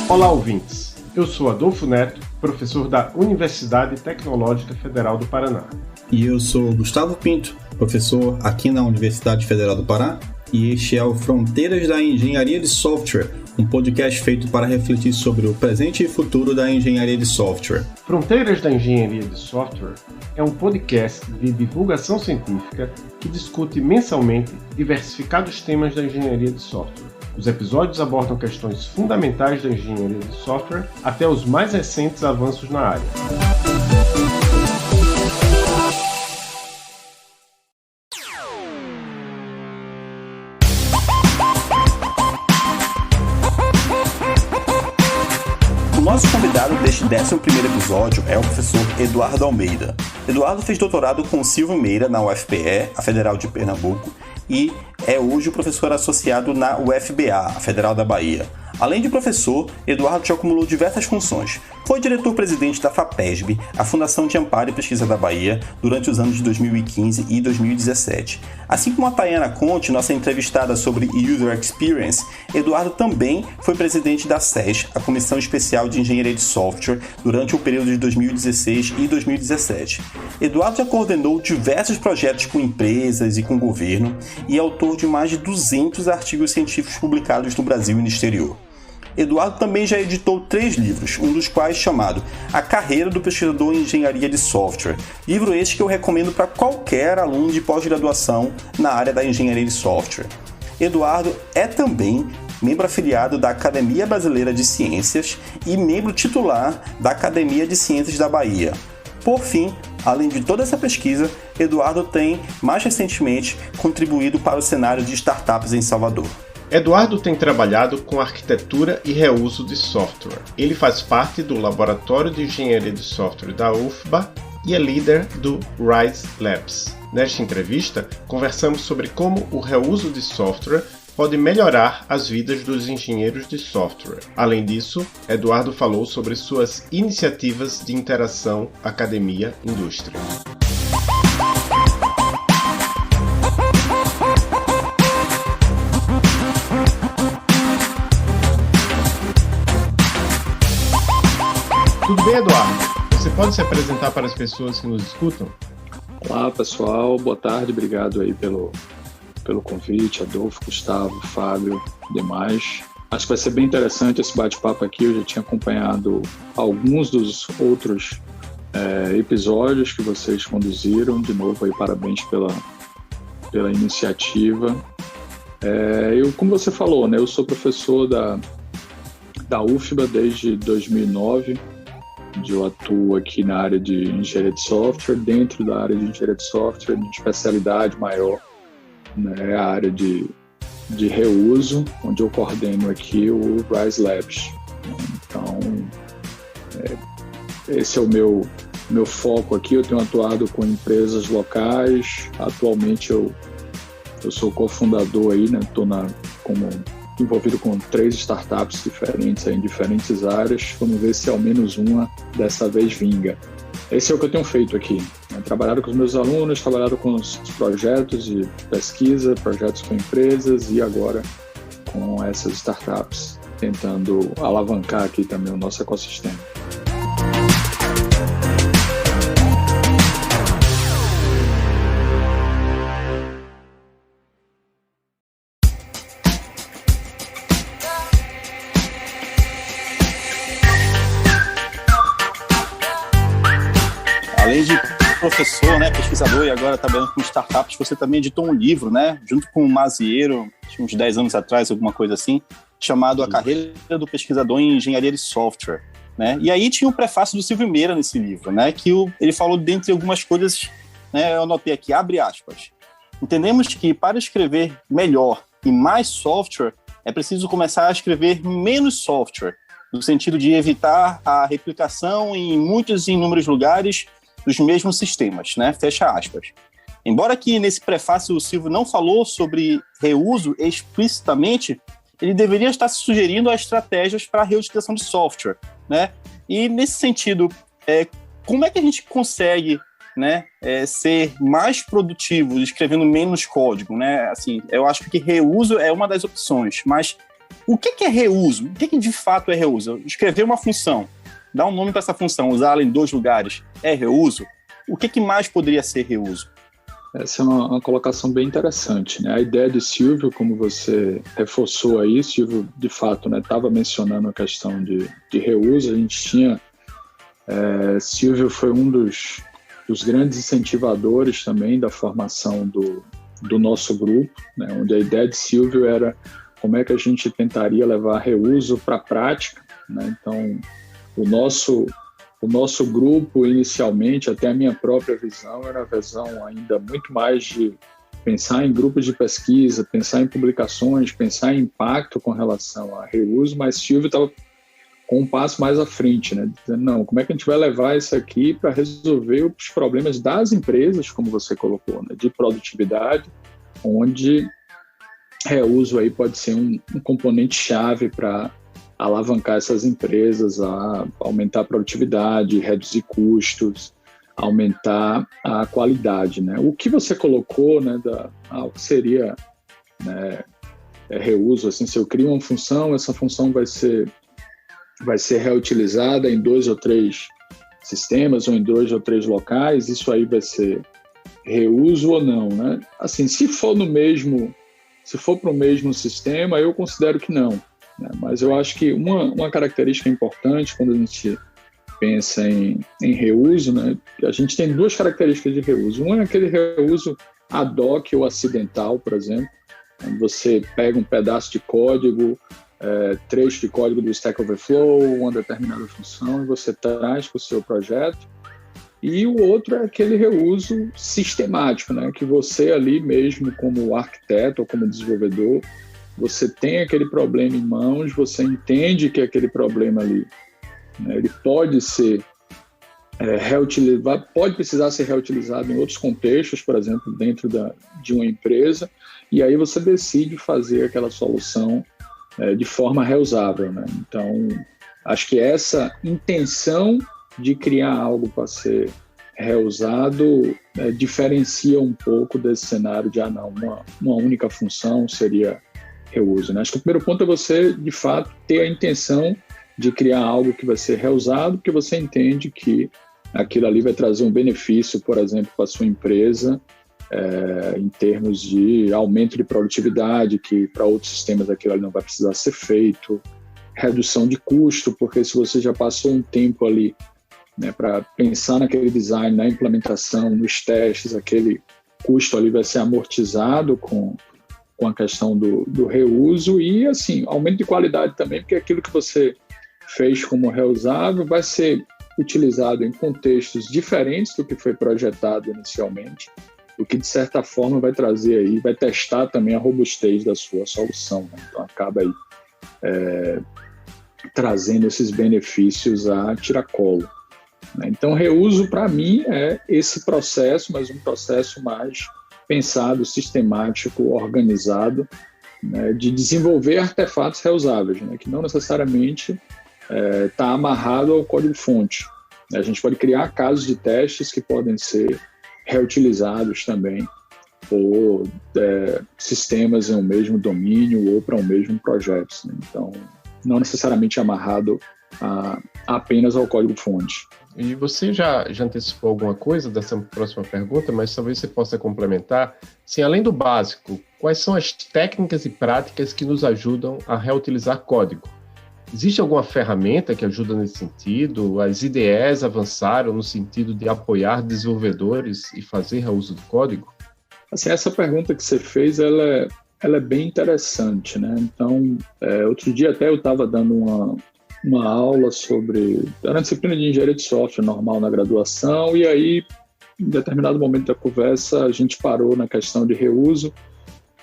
Olá, ouvintes! Eu sou Adolfo Neto, professor da Universidade Tecnológica Federal do Paraná. E eu sou Gustavo Pinto, professor aqui na Universidade Federal do Paraná, e este é o Fronteiras da Engenharia de Software, um podcast feito para refletir sobre o presente e futuro da engenharia de software. Fronteiras da Engenharia de Software é um podcast de divulgação científica que discute mensalmente diversificados temas da engenharia de software. Os episódios abordam questões fundamentais da engenharia de software até os mais recentes avanços na área. O nosso convidado deste 11º episódio é o professor Eduardo Almeida. Eduardo fez doutorado com Silvio Meira na UFPE, a Federal de Pernambuco, e é hoje o professor associado na UFBA, a Federal da Bahia. Além de professor, Eduardo já acumulou diversas funções. Foi diretor-presidente da FAPESB, a Fundação de Amparo e Pesquisa da Bahia, durante os anos de 2015 e 2017. Assim como a Tayana Conte, nossa entrevistada sobre User Experience, Eduardo também foi presidente da SES, a Comissão Especial de Engenharia de Software, durante o período de 2016 e 2017. Eduardo já coordenou diversos projetos com empresas e com o governo e é autor de mais de 200 artigos científicos publicados no Brasil e no exterior. Eduardo também já editou 3 livros, um dos quais chamado A Carreira do Pesquisador em Engenharia de Software. Livro este que eu recomendo para qualquer aluno de pós-graduação na área da engenharia de software. Eduardo é também membro afiliado da Academia Brasileira de Ciências e membro titular da Academia de Ciências da Bahia. Por fim, além de toda essa pesquisa, Eduardo tem, mais recentemente, contribuído para o cenário de startups em Salvador. Eduardo tem trabalhado com arquitetura e reuso de software. Ele faz parte do Laboratório de Engenharia de Software da UFBA e é líder do RISE Labs. Nesta entrevista, conversamos sobre como o reuso de software pode melhorar as vidas dos engenheiros de software. Além disso, Eduardo falou sobre suas iniciativas de interação academia-indústria. Tudo bem, Eduardo? Você pode se apresentar para as pessoas que nos escutam? Olá, pessoal. Boa tarde. Obrigado aí pelo convite, Adolfo, Gustavo, Fábio e demais. Acho que vai ser bem interessante esse bate-papo aqui. Eu já tinha acompanhado alguns dos outros episódios que vocês conduziram. De novo, aí, parabéns pela iniciativa. Como você falou, né, eu sou professor da UFBA desde 2009. Eu atuo aqui na área de engenharia de software. Dentro da área de engenharia de software, minha especialidade maior, né, é a área de reuso, onde eu coordeno aqui o RISE Labs. Então, esse é o meu foco aqui. Eu tenho atuado com empresas locais. Atualmente eu sou cofundador aí, né? Estou envolvido com 3 startups diferentes aí, em diferentes áreas. Vamos ver se ao menos uma dessa vez vinga. Esse é o que eu tenho feito aqui. Trabalhado com os meus alunos, trabalhado com os projetos de pesquisa, projetos com empresas e agora com essas startups, tentando alavancar aqui também o nosso ecossistema. Além de professor, né, pesquisador e agora trabalhando com startups, você também editou um livro, né, junto com o Mazieiro, uns 10 anos atrás, alguma coisa assim, chamado A Carreira do Pesquisador em Engenharia de Software, né? E aí tinha um prefácio do Silvio Meira nesse livro, né, que ele falou, dentre algumas coisas, né, eu anotei aqui, abre aspas: entendemos que para escrever melhor e mais software é preciso começar a escrever menos software, no sentido de evitar a replicação em muitos e inúmeros lugares dos mesmos sistemas, né? Fecha aspas. Embora aqui nesse prefácio o Silvio não falou sobre reuso explicitamente, ele deveria estar sugerindo as estratégias para a reutilização de software, né? E nesse sentido, como é que a gente consegue, né, ser mais produtivo escrevendo menos código, né? Assim, eu acho que reuso é uma das opções, mas O que é reuso? O que de fato é reuso? Escrever uma função, dar um nome para essa função, usá-la em 2 lugares, é reuso? O que mais poderia ser reuso? Essa é uma colocação bem interessante, né? A ideia de Silvio, como você reforçou aí, Silvio, de fato, estava mencionando a questão de reuso. A gente tinha... Silvio foi um dos grandes incentivadores também da formação do nosso grupo, né? Onde a ideia de Silvio era como é que a gente tentaria levar reuso para a prática, né? Então, o nosso grupo, inicialmente, até a minha própria visão, era a visão ainda muito mais de pensar em grupos de pesquisa, pensar em publicações, pensar em impacto com relação a reuso, mas Silvio estava com um passo mais à frente, né? Dizendo, não, como é que a gente vai levar isso aqui para resolver os problemas das empresas, como você colocou, né? De produtividade, onde reuso aí pode ser um componente-chave para alavancar essas empresas a aumentar a produtividade, reduzir custos, aumentar a qualidade, né? O que você colocou, né, o que seria, né, reuso, assim, se eu crio uma função, essa função vai ser reutilizada em 2 ou 3 sistemas ou em 2 ou 3 locais, isso aí vai ser reuso ou não, né? Assim, se for para o mesmo sistema, eu considero que não, né? Mas eu acho que uma característica importante quando a gente pensa em reuso, né? A gente tem 2 características de reuso. Uma é aquele reuso ad hoc ou acidental, por exemplo, onde você pega um pedaço de código, trecho de código do Stack Overflow, uma determinada função, e você traz para o seu projeto. E o outro é aquele reuso sistemático, né? Que você ali mesmo, como arquiteto ou como desenvolvedor, você tem aquele problema em mãos, você entende que aquele problema ali, né, ele pode ser reutilizado, pode precisar ser reutilizado em outros contextos, por exemplo, dentro de uma empresa, e aí você decide fazer aquela solução de forma reusável, né? Então, acho que essa intenção de criar algo para ser reusado diferencia um pouco desse cenário de, uma única função seria reuso, né? Acho que o primeiro ponto é você, de fato, ter a intenção de criar algo que vai ser reusado, porque você entende que aquilo ali vai trazer um benefício, por exemplo, para a sua empresa, em termos de aumento de produtividade, que para outros sistemas aquilo ali não vai precisar ser feito, redução de custo, porque se você já passou um tempo ali, né, para pensar naquele design, na implementação, nos testes, aquele custo ali vai ser amortizado com a questão do reuso e, assim, aumento de qualidade também, porque aquilo que você fez como reusável vai ser utilizado em contextos diferentes do que foi projetado inicialmente, o que, de certa forma, vai trazer aí, vai testar também a robustez da sua solução, né? Então, acaba aí trazendo esses benefícios a tiracolo, né? Então, reuso, para mim, é esse processo, mas um processo mais pensado, sistemático, organizado, né, de desenvolver artefatos reusáveis, né, que não necessariamente está amarrado ao código-fonte. A gente pode criar casos de testes que podem ser reutilizados também por sistemas em um mesmo domínio ou para um mesmo projeto, né? Então, não necessariamente amarrado apenas ao código-fonte. E você já antecipou alguma coisa dessa próxima pergunta, mas talvez você possa complementar. Sim, além do básico, quais são as técnicas e práticas que nos ajudam a reutilizar código? Existe alguma ferramenta que ajuda nesse sentido? As IDEs avançaram no sentido de apoiar desenvolvedores e fazer reuso do código? Assim, essa pergunta que você fez, ela é bem interessante, né? Então, outro dia até eu estava dando uma aula era uma disciplina de engenharia de software normal na graduação, e aí, em determinado momento da conversa, a gente parou na questão de reuso,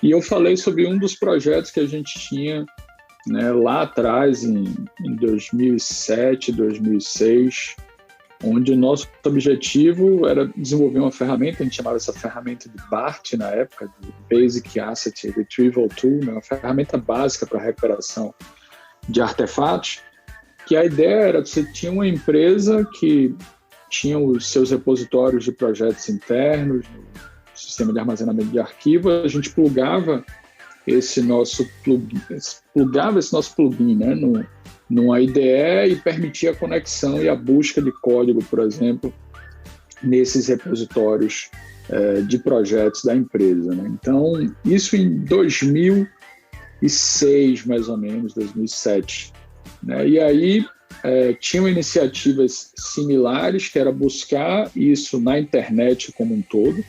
e eu falei sobre um dos projetos que a gente tinha, né, lá atrás, em 2007, 2006, onde o nosso objetivo era desenvolver uma ferramenta, a gente chamava essa ferramenta de BART na época, de Basic Asset Retrieval Tool, né, uma ferramenta básica para recuperação de artefatos, que a ideia era que você tinha uma empresa que tinha os seus repositórios de projetos internos, no sistema de armazenamento de arquivo, a gente plugava esse nosso plugin, plugava esse nosso plugin, né, numa IDE e permitia a conexão e a busca de código, por exemplo, nesses repositórios de projetos da empresa, né? Então, isso em 2006, mais ou menos, 2007. Né? E aí, tinham iniciativas similares, que era buscar isso na internet como um todo.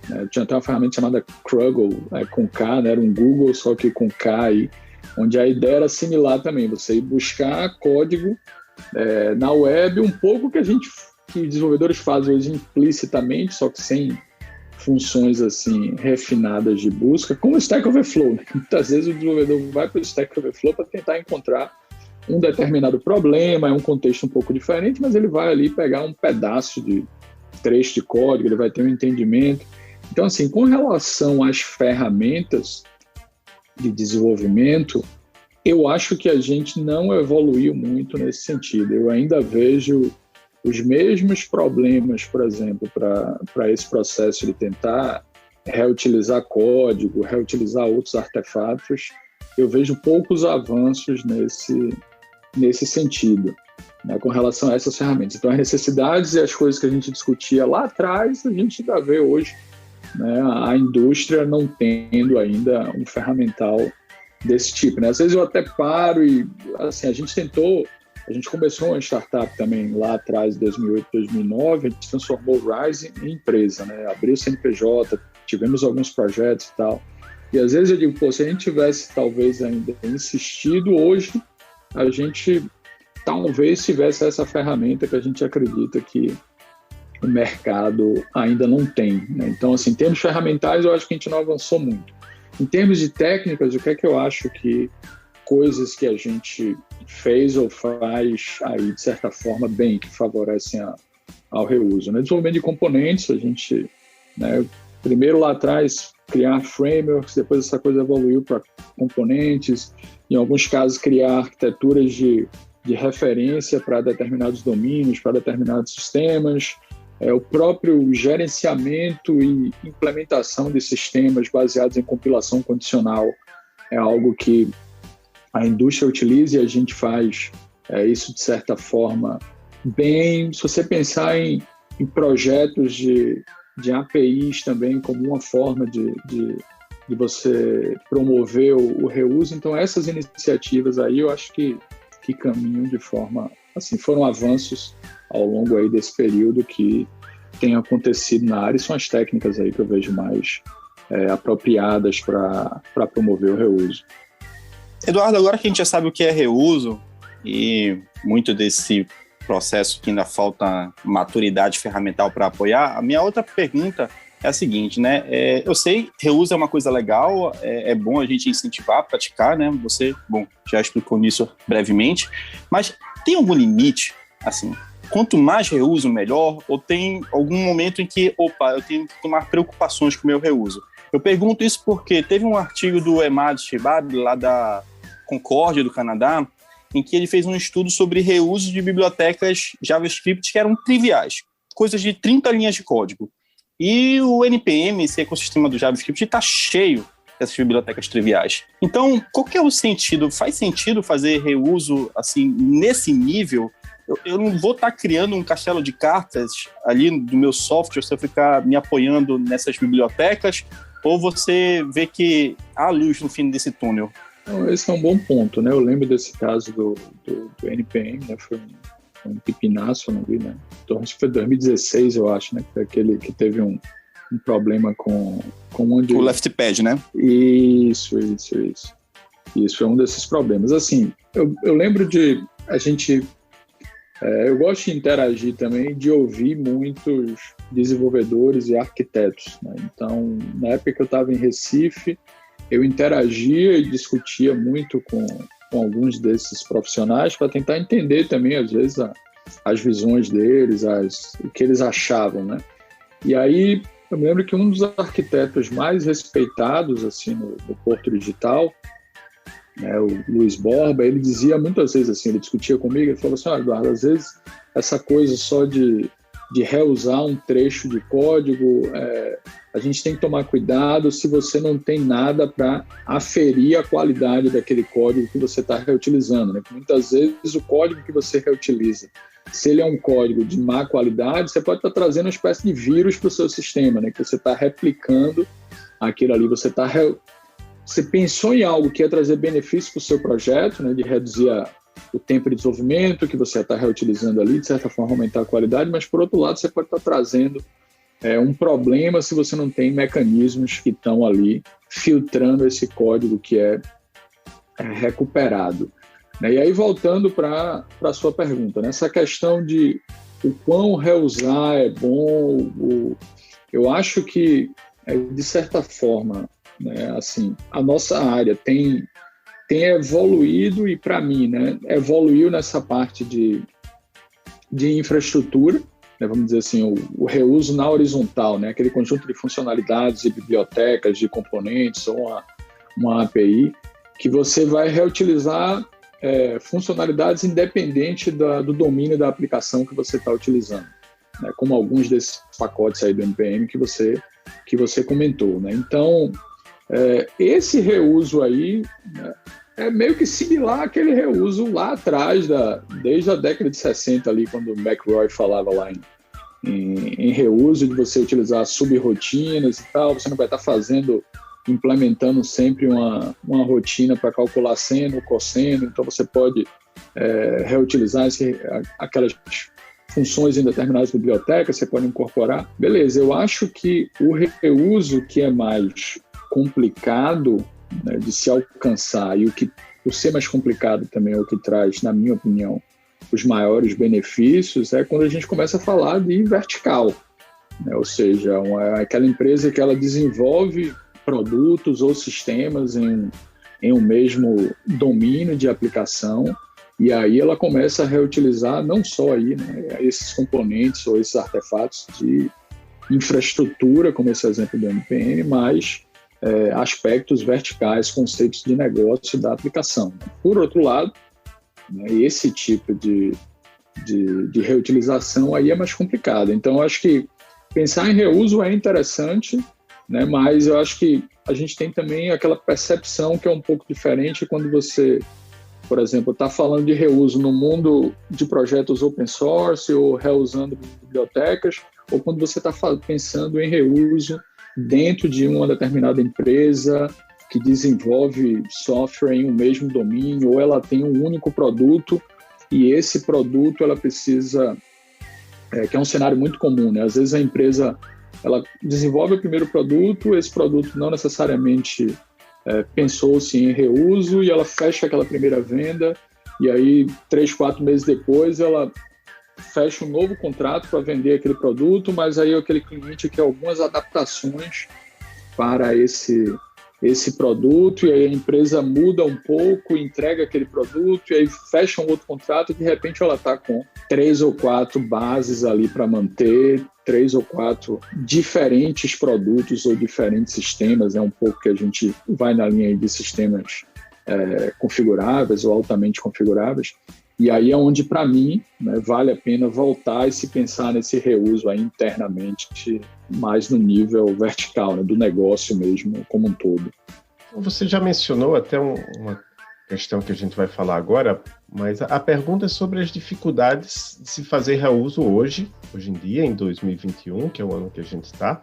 Né? Tinha até uma ferramenta chamada Kruggle, com K, né? Era um Google, só que com K aí, onde a ideia era similar também, você ir buscar código na web, um pouco que os desenvolvedores fazem hoje implicitamente, só que sem funções assim refinadas de busca, como o Stack Overflow. Né? Muitas vezes o desenvolvedor vai para o Stack Overflow para tentar encontrar um determinado problema, é um contexto um pouco diferente, mas ele vai ali pegar um pedaço de trecho de código, ele vai ter um entendimento. Então, assim, com relação às ferramentas de desenvolvimento, eu acho que a gente não evoluiu muito nesse sentido. Eu ainda vejo os mesmos problemas, por exemplo, para esse processo de tentar reutilizar código, reutilizar outros artefatos. Eu vejo poucos avanços nesse sentido, né, com relação a essas ferramentas. Então, as necessidades e as coisas que a gente discutia lá atrás, a gente ainda vê hoje, né, a indústria não tendo ainda um ferramental desse tipo. Né? Às vezes eu até paro e, assim, a gente começou uma startup também lá atrás, em 2008, 2009, a gente transformou o Rise em empresa, né? Abriu o CNPJ, tivemos alguns projetos e tal. E às vezes eu digo, se a gente tivesse talvez ainda insistido, hoje a gente talvez tivesse essa ferramenta que a gente acredita que o mercado ainda não tem. Né? Então, assim, em termos ferramentais, eu acho que a gente não avançou muito. Em termos de técnicas, o que é que eu acho que coisas que a gente fez ou faz aí, de certa forma, bem, que favorecem ao reuso. No desenvolvimento de componentes, a gente, né, primeiro lá atrás, criar frameworks, depois essa coisa evoluiu para componentes, em alguns casos criar arquiteturas de referência para determinados domínios, para determinados sistemas, o próprio gerenciamento e implementação de sistemas baseados em compilação condicional é algo que a indústria utiliza e a gente faz isso de certa forma bem. Se você pensar em projetos de APIs também como uma forma de você promover o reuso, então essas iniciativas aí eu acho que caminham de forma, assim, foram avanços ao longo aí desse período que tem acontecido na área, e são as técnicas aí que eu vejo mais apropriadas para promover o reuso. Eduardo, agora que a gente já sabe o que é reuso e muito desse processo que ainda falta maturidade ferramental para apoiar, a minha outra pergunta é a seguinte, né? Eu sei que reuso é uma coisa legal, é bom a gente incentivar, praticar, né? Você, já explicou nisso brevemente, mas tem algum limite, assim? Quanto mais reuso, melhor? Ou tem algum momento em que, eu tenho que tomar preocupações com o meu reuso? Eu pergunto isso porque teve um artigo do Emad Shibab, lá da Concórdia, do Canadá, em que ele fez um estudo sobre reuso de bibliotecas JavaScript que eram triviais, coisas de 30 linhas de código. E o NPM, esse ecossistema do JavaScript, está cheio dessas bibliotecas triviais. Então, qual que é o sentido? Faz sentido fazer reuso assim, nesse nível? Eu não vou estar criando um castelo de cartas ali do meu software se eu ficar me apoiando nessas bibliotecas, ou você vê que há luz no fim desse túnel? Então, esse é um bom ponto, né? Eu lembro desse caso do NPM, né? Foi um pepinaço, não vi, né? Então, acho que foi 2016, eu acho, né? Que foi aquele que teve um problema com onde... O left pad, né? Isso. Isso é um desses problemas. Assim, eu lembro de a gente... eu gosto de interagir também, de ouvir muitos desenvolvedores e arquitetos, né? Então, na época que eu estava em Recife, eu interagia e discutia muito com alguns desses profissionais para tentar entender também, às vezes, as visões deles, o que eles achavam, né? E aí, eu me lembro que um dos arquitetos mais respeitados assim, no Porto Digital, né, o Luiz Borba, ele dizia muitas vezes assim, ele discutia comigo, ele falou assim, Eduardo, às vezes essa coisa só de reusar um trecho de código a gente tem que tomar cuidado se você não tem nada para aferir a qualidade daquele código que você está reutilizando, né? Muitas vezes o código que você reutiliza, se ele é um código de má qualidade, você pode estar trazendo uma espécie de vírus para o seu sistema, né? Que você está replicando aquilo ali, você pensou em algo que ia trazer benefício para o seu projeto, né? De reduzir o tempo de desenvolvimento que você está reutilizando ali, de certa forma aumentar a qualidade, mas por outro lado você pode estar trazendo um problema se você não tem mecanismos que estão ali filtrando esse código que é recuperado. E aí, voltando para a sua pergunta, né? Essa questão de o quão reusar é bom, eu acho que, de certa forma, né, assim, a nossa área tem evoluído e, para mim, né, evoluiu nessa parte de infraestrutura, né, vamos dizer assim, o reuso na horizontal, né, aquele conjunto de funcionalidades e bibliotecas, de componentes ou uma API, que você vai reutilizar funcionalidades independente do domínio da aplicação que você está utilizando, né, como alguns desses pacotes aí do NPM que você comentou, né? Então, esse reuso aí, né, é meio que similar àquele reuso lá atrás, desde a década de 60 ali, quando o McRoy falava lá em reuso, de você utilizar subrrotinas e tal, você não vai estar implementando sempre uma rotina para calcular seno, cosseno, então você pode reutilizar aquelas funções em determinadas bibliotecas, você pode incorporar. Beleza, eu acho que o reuso que é mais complicado, né, de se alcançar, e o ser mais complicado também é o que traz, na minha opinião, os maiores benefícios, é quando a gente começa a falar de vertical, né? Ou seja, aquela empresa que ela desenvolve produtos ou sistemas em um mesmo domínio de aplicação, e aí ela começa a reutilizar não só aí, né, esses componentes ou esses artefatos de infraestrutura, como esse exemplo do NPM, mas aspectos verticais, conceitos de negócio da aplicação. Por outro lado, né, esse tipo de reutilização aí é mais complicado. Então, eu acho que pensar em reuso é interessante, né, mas eu acho que a gente tem também aquela percepção que é um pouco diferente quando você, por exemplo, está falando de reuso no mundo de projetos open source ou reusando bibliotecas, ou quando você está pensando em reuso dentro de uma determinada empresa que desenvolve software em um mesmo domínio, ou ela tem um único produto e esse produto ela precisa, que é um cenário muito comum, né? Às vezes a empresa ela desenvolve o primeiro produto, esse produto não necessariamente pensou-se em reuso e ela fecha aquela primeira venda e aí 3, 4 meses depois ela fecha um novo contrato para vender aquele produto, mas aí aquele cliente quer algumas adaptações para esse produto, e aí a empresa muda um pouco, entrega aquele produto, e aí fecha um outro contrato, e de repente ela está com 3 ou 4 bases ali para manter, 3 ou 4 diferentes produtos ou diferentes sistemas, é um pouco que a gente vai na linha aí de sistemas configuráveis ou altamente configuráveis. E aí é onde, para mim, né, vale a pena voltar e se pensar nesse reuso aí internamente, mais no nível vertical, né, do negócio mesmo, como um todo. Você já mencionou até uma questão que a gente vai falar agora, mas a pergunta é sobre as dificuldades de se fazer reuso hoje em dia, em 2021, que é o ano que a gente está,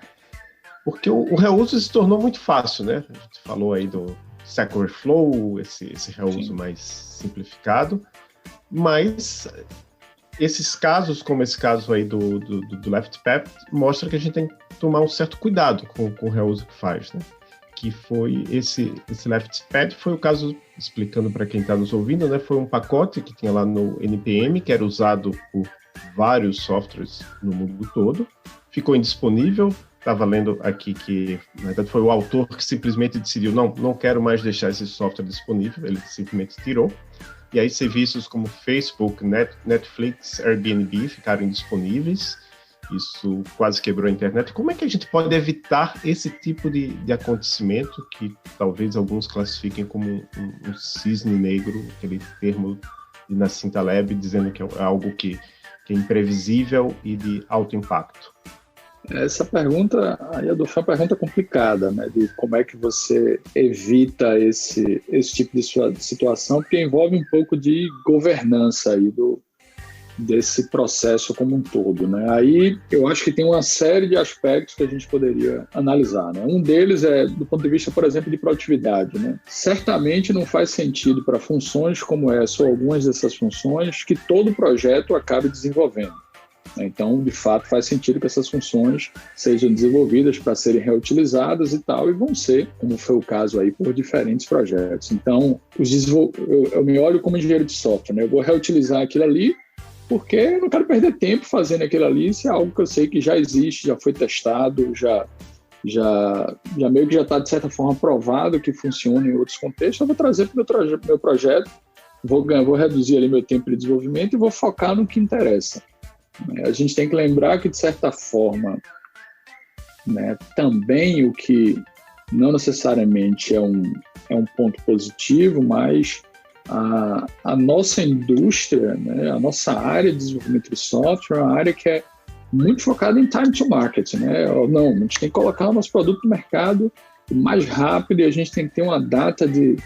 porque o reuso se tornou muito fácil, né? A gente falou aí do Stack Overflow, esse reuso Sim. mais simplificado, mas esses casos, como esse caso aí do LeftPad, mostra que a gente tem que tomar um certo cuidado com o reuso que faz, né? Que foi esse LeftPad, foi o caso, explicando para quem está nos ouvindo, né? Foi um pacote que tinha lá no NPM, que era usado por vários softwares no mundo todo, ficou indisponível. Estava lendo aqui que, na verdade, foi o autor que simplesmente decidiu, não quero mais deixar esse software disponível, ele simplesmente tirou. E aí serviços como Facebook, Netflix, Airbnb ficaram indisponíveis. Isso quase quebrou a internet. Como é que a gente pode evitar esse tipo de acontecimento que talvez alguns classifiquem como um cisne negro, aquele termo de Nassim Taleb, dizendo que é algo que é imprevisível e de alto impacto? Essa pergunta aí é uma pergunta complicada, né? De como é que você evita esse tipo de situação, porque envolve um pouco de governança aí desse processo como um todo, né? Aí eu acho que tem uma série de aspectos que a gente poderia analisar, né? Um deles é do ponto de vista, por exemplo, de produtividade, né? Certamente não faz sentido para funções como essa ou algumas dessas funções que todo projeto acabe desenvolvendo. Então, de fato, faz sentido que essas funções sejam desenvolvidas para serem reutilizadas e tal, e vão ser, como foi o caso aí, por diferentes projetos. Então, eu me olho como engenheiro de software, né? Eu vou reutilizar aquilo ali, porque eu não quero perder tempo fazendo aquilo ali, se é algo que eu sei que já existe, já foi testado, já meio que já está, de certa forma, provado que funciona em outros contextos. Eu vou trazer para o meu projeto, vou reduzir ali meu tempo de desenvolvimento e vou focar no que interessa. A gente tem que lembrar que, de certa forma, né, também o que não necessariamente é um ponto positivo, mas a nossa indústria, né, a nossa área de desenvolvimento de software é uma área que é muito focada em time to market. Né? Não, a gente tem que colocar o nosso produto no mercado mais rápido e a gente tem que ter uma data de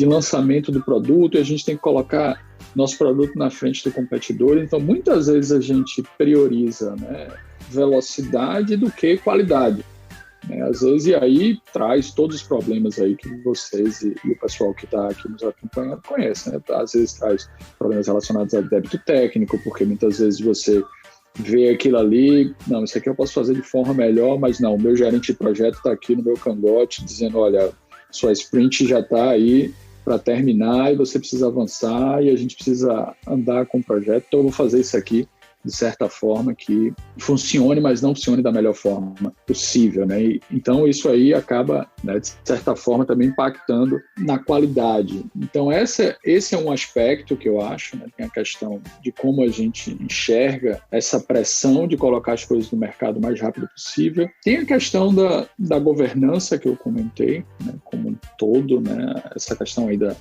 lançamento do produto e a gente tem que colocar nosso produto na frente do competidor. Então, muitas vezes a gente prioriza, né, velocidade do que qualidade. Né? Às vezes, e aí traz todos os problemas aí que vocês e o pessoal que está aqui nos acompanhando conhecem. Né? Às vezes traz problemas relacionados a débito técnico, porque muitas vezes você vê aquilo ali, não, isso aqui eu posso fazer de forma melhor, mas não, o meu gerente de projeto está aqui no meu cangote dizendo, olha, sua sprint já está aí para terminar e você precisa avançar e a gente precisa andar com o projeto, então eu vou fazer isso aqui de certa forma que funcione, mas não funcione da melhor forma possível, né? E, então isso aí acaba, né, de certa forma também impactando na qualidade. Então esse é um aspecto que eu acho, né? Tem a questão de como a gente enxerga essa pressão de colocar as coisas no mercado o mais rápido possível. Tem a questão da governança que eu comentei, né? Como um todo, né? Essa questão aí da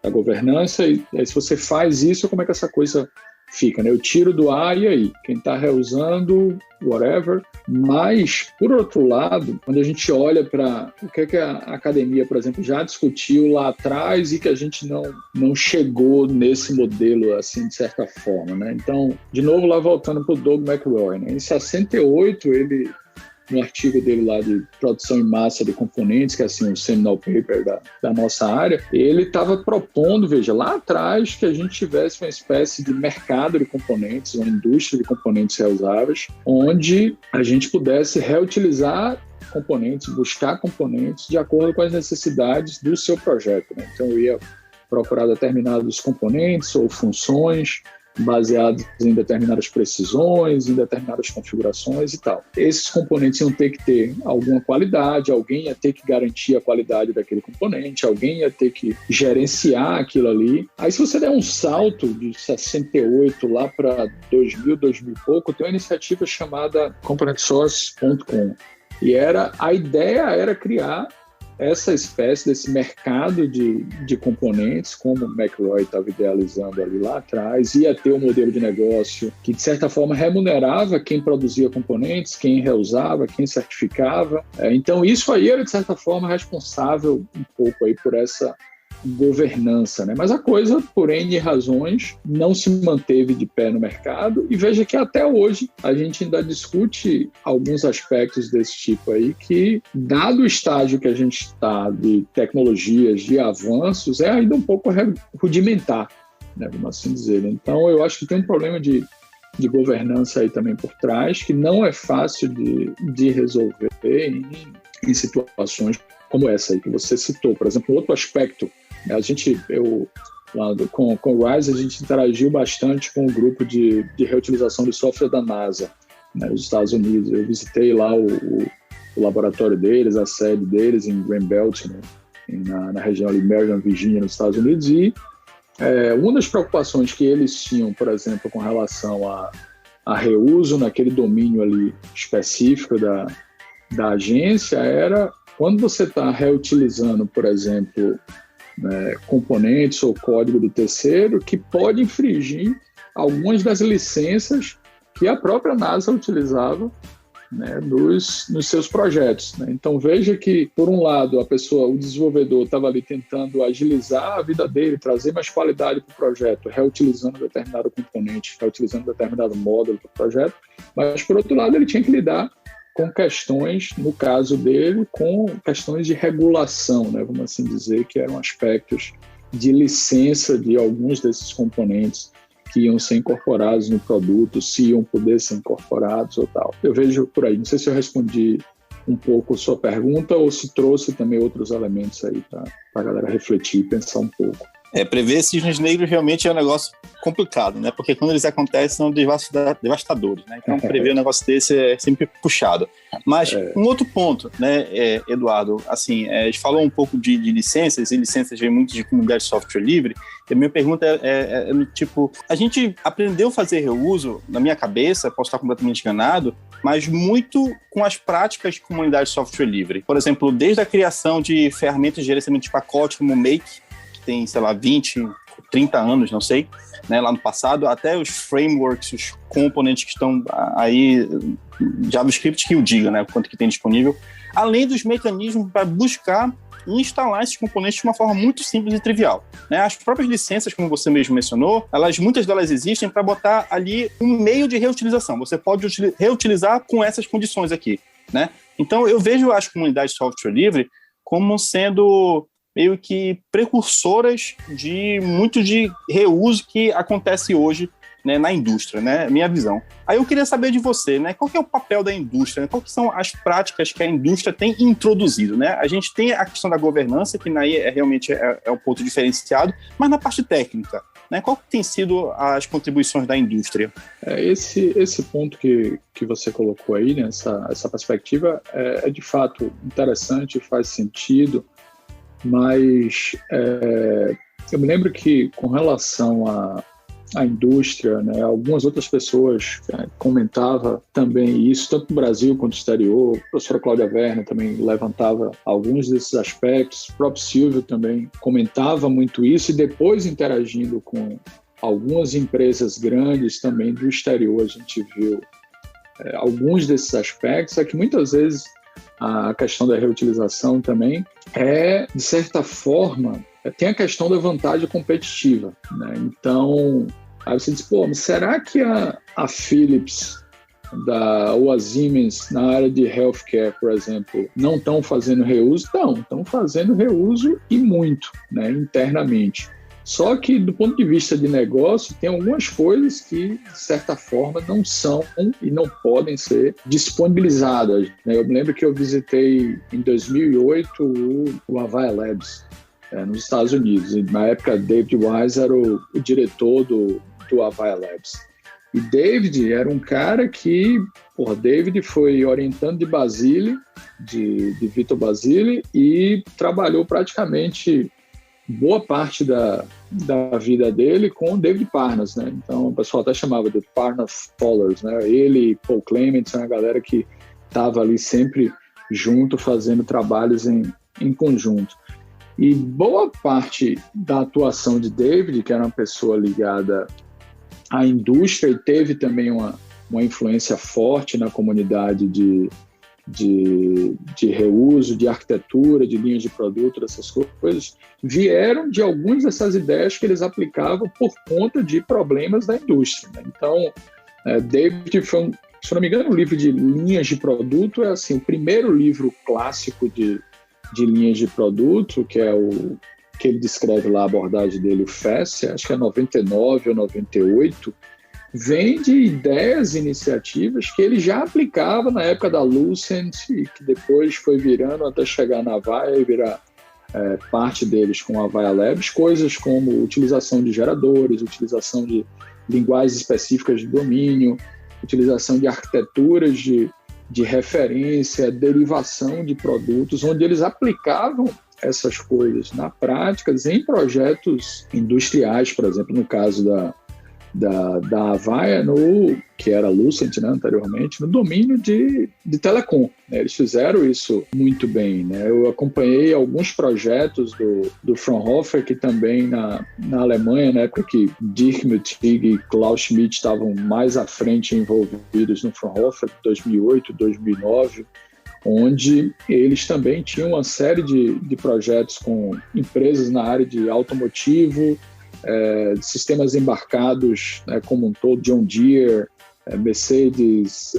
governança e aí, se você faz isso, como é que essa coisa fica, né? Eu tiro do ar e aí? Quem está reusando, whatever. Mas, por outro lado, quando a gente olha para o que a academia, por exemplo, já discutiu lá atrás e que a gente não chegou nesse modelo, assim, de certa forma, né? Então, de novo, lá voltando para o Doug McRoy, né? Em 68, ele, no artigo dele lá de produção em massa de componentes, que é assim, um seminal paper da nossa área, ele estava propondo, veja, lá atrás que a gente tivesse uma espécie de mercado de componentes, uma indústria de componentes reusáveis, onde a gente pudesse reutilizar componentes, buscar componentes de acordo com as necessidades do seu projeto. Né? Então eu ia procurar determinados componentes ou funções baseados em determinadas precisões, em determinadas configurações e tal. Esses componentes iam ter que ter alguma qualidade, alguém ia ter que garantir a qualidade daquele componente, alguém ia ter que gerenciar aquilo ali. Aí se você der um salto de 68 lá para 2000 e pouco, tem uma iniciativa chamada ComponentSource.com e a ideia era criar essa espécie desse mercado de componentes, como o McRoy estava idealizando ali lá atrás, ia ter um modelo de negócio que, de certa forma, remunerava quem produzia componentes, quem reusava, quem certificava. Então, isso aí era, de certa forma, responsável um pouco aí por essa governança, né? Mas a coisa, por N razões, não se manteve de pé no mercado e veja que até hoje a gente ainda discute alguns aspectos desse tipo aí que, dado o estágio que a gente está de tecnologias, de avanços, é ainda um pouco rudimentar, né? Vamos assim dizer. Então eu acho que tem um problema de governança aí também por trás, que não é fácil de resolver em situações como essa aí que você citou. Por exemplo, outro aspecto, com o RISE, a gente interagiu bastante com o grupo de reutilização de software da NASA, né, nos Estados Unidos. Eu visitei lá o laboratório deles, a sede deles em Greenbelt, né, na região ali, Maryland, Virginia, nos Estados Unidos, e uma das preocupações que eles tinham, por exemplo, com relação a reuso naquele domínio ali específico da agência era quando você está reutilizando, por exemplo, componentes ou código do terceiro que pode infringir algumas das licenças que a própria NASA utilizava né, nos seus projetos, né? Então veja que, por um lado, o desenvolvedor estava ali tentando agilizar a vida dele, trazer mais qualidade para o projeto, reutilizando determinado componente, reutilizando determinado módulo para o projeto, mas, por outro lado, ele tinha que lidar com questões, no caso dele, com questões de regulação, né, vamos assim dizer, que eram aspectos de licença de alguns desses componentes que iam ser incorporados no produto, se iam poder ser incorporados ou tal. Eu vejo por aí. Não sei se eu respondi um pouco a sua pergunta ou se trouxe também outros elementos aí para a galera refletir e pensar um pouco. Prever cisnes negros realmente é um negócio complicado, né? Porque quando eles acontecem são devastadores, né? Então prever um negócio desse é sempre puxado. Mas um outro ponto, né, Eduardo, assim, a gente falou um pouco de licenças, e licenças vem muito de comunidade de software livre, e a minha pergunta é tipo, a gente aprendeu a fazer reuso, na minha cabeça, posso estar completamente enganado, mas muito com as práticas de comunidade de software livre. Por exemplo, desde a criação de ferramentas de gerenciamento de pacote como o Make, tem, sei lá, 20, 30 anos, não sei, né, lá no passado, até os frameworks, os componentes que estão aí, JavaScript que o diga, né, quanto que tem disponível, além dos mecanismos para buscar e instalar esses componentes de uma forma muito simples e trivial, né? As próprias licenças, como você mesmo mencionou, muitas delas existem para botar ali um meio de reutilização. Você pode reutilizar com essas condições aqui, né? Então, eu vejo as comunidades de software livre como sendo meio que precursoras de muito de reuso que acontece hoje, né, na indústria, né, minha visão. Aí eu queria saber de você, né, qual que é o papel da indústria, né, quais que são as práticas que a indústria tem introduzido, né? A gente tem a questão da governança, que aí realmente é um ponto diferenciado, mas na parte técnica, né, qual que tem sido as contribuições da indústria? Esse ponto que você colocou aí, né, essa perspectiva, é de fato interessante, faz sentido, mas eu me lembro que, com relação à indústria, né, algumas outras pessoas comentavam também isso, tanto no Brasil quanto no exterior. A professora Cláudia Werner também levantava alguns desses aspectos, o próprio Silvio também comentava muito isso, e depois interagindo com algumas empresas grandes também do exterior, a gente viu alguns desses aspectos, que muitas vezes a questão da reutilização também de certa forma, tem a questão da vantagem competitiva, né? Então, aí você diz, mas será que a Philips ou a Siemens na área de healthcare, por exemplo, não estão fazendo reuso? Não, estão fazendo reuso e muito, né, internamente. Só que, do ponto de vista de negócio, tem algumas coisas que, de certa forma, não são e não podem ser disponibilizadas, né? Eu me lembro que eu visitei, em 2008, o Avaya Labs, nos Estados Unidos. E, na época, David Wise era o diretor do Avaya Labs. E David era um cara que... David foi orientando de Basile, de Vitor Basile, e trabalhou praticamente boa parte da vida dele com o David Parnas, né? Então o pessoal até chamava de Parnas Scholars, né? Ele e Paul Clement são a galera que estava ali sempre junto, fazendo trabalhos em conjunto. E boa parte da atuação de David, que era uma pessoa ligada à indústria e teve também uma influência forte na comunidade de reuso, de arquitetura, de linhas de produto, dessas coisas, vieram de algumas dessas ideias que eles aplicavam por conta de problemas da indústria, né? Então, David foi, se não me engano, o livro de linhas de produto é assim, o primeiro livro clássico de linhas de produto, que é o que ele descreve lá, a abordagem dele, o FAST, acho que é 99 ou 98, vem de ideias e iniciativas que ele já aplicava na época da Lucent e que depois foi virando até chegar na Avaya e virar parte deles com a Avaya Labs, coisas como utilização de geradores, utilização de linguagens específicas de domínio, utilização de arquiteturas de referência, derivação de produtos, onde eles aplicavam essas coisas na prática em projetos industriais, por exemplo, no caso da da Avaya, que era Lucent, né, anteriormente, no domínio de telecom. Né? Eles fizeram isso muito bem. Né? Eu acompanhei alguns projetos do Fraunhofer, que também na Alemanha, na época que Dirk Mutig e Klaus Schmidt estavam mais à frente envolvidos no Fraunhofer, 2008, 2009, onde eles também tinham uma série de projetos com empresas na área de automotivo, sistemas embarcados, né, como um todo, John Deere, Mercedes,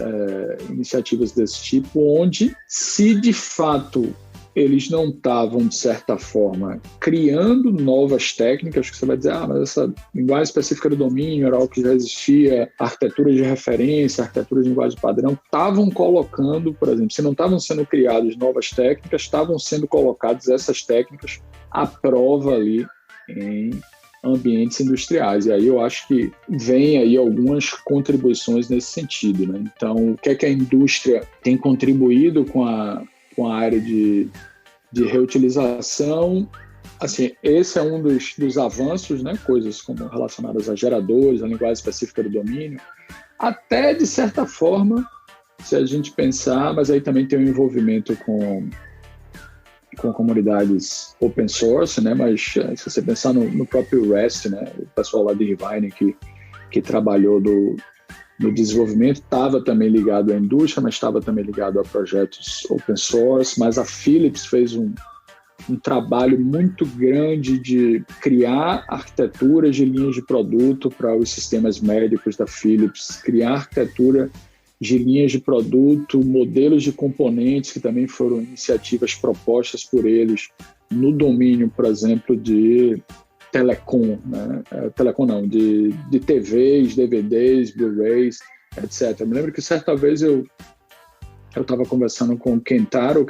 iniciativas desse tipo, onde, se de fato eles não estavam, de certa forma, criando novas técnicas, que você vai dizer, mas essa linguagem específica do domínio era algo que já existia, arquitetura de referência, arquitetura de linguagem padrão, estavam colocando, por exemplo, se não estavam sendo criadas novas técnicas, estavam sendo colocadas essas técnicas à prova ali em ambientes industriais. E aí eu acho que vem aí algumas contribuições nesse sentido. Né? Então, o que é que a indústria tem contribuído com a área de reutilização? Assim, esse é um dos avanços, né? Coisas como relacionadas a geradores, a linguagem específica do domínio, até de certa forma, se a gente pensar, mas aí também tem um envolvimento com comunidades open source, né? Mas se você pensar no próprio REST, né? O pessoal lá de Irvine que trabalhou no desenvolvimento estava também ligado à indústria, mas estava também ligado a projetos open source. Mas a Philips fez um trabalho muito grande de criar arquiteturas de linhas de produto para os sistemas médicos da Philips, criar arquitetura de linhas de produto, modelos de componentes, que também foram iniciativas propostas por eles no domínio, por exemplo, de telecom, né? Telecom não, de TVs, DVDs, Blu-rays, etc. Eu me lembro que certa vez eu estava conversando com o Kentaro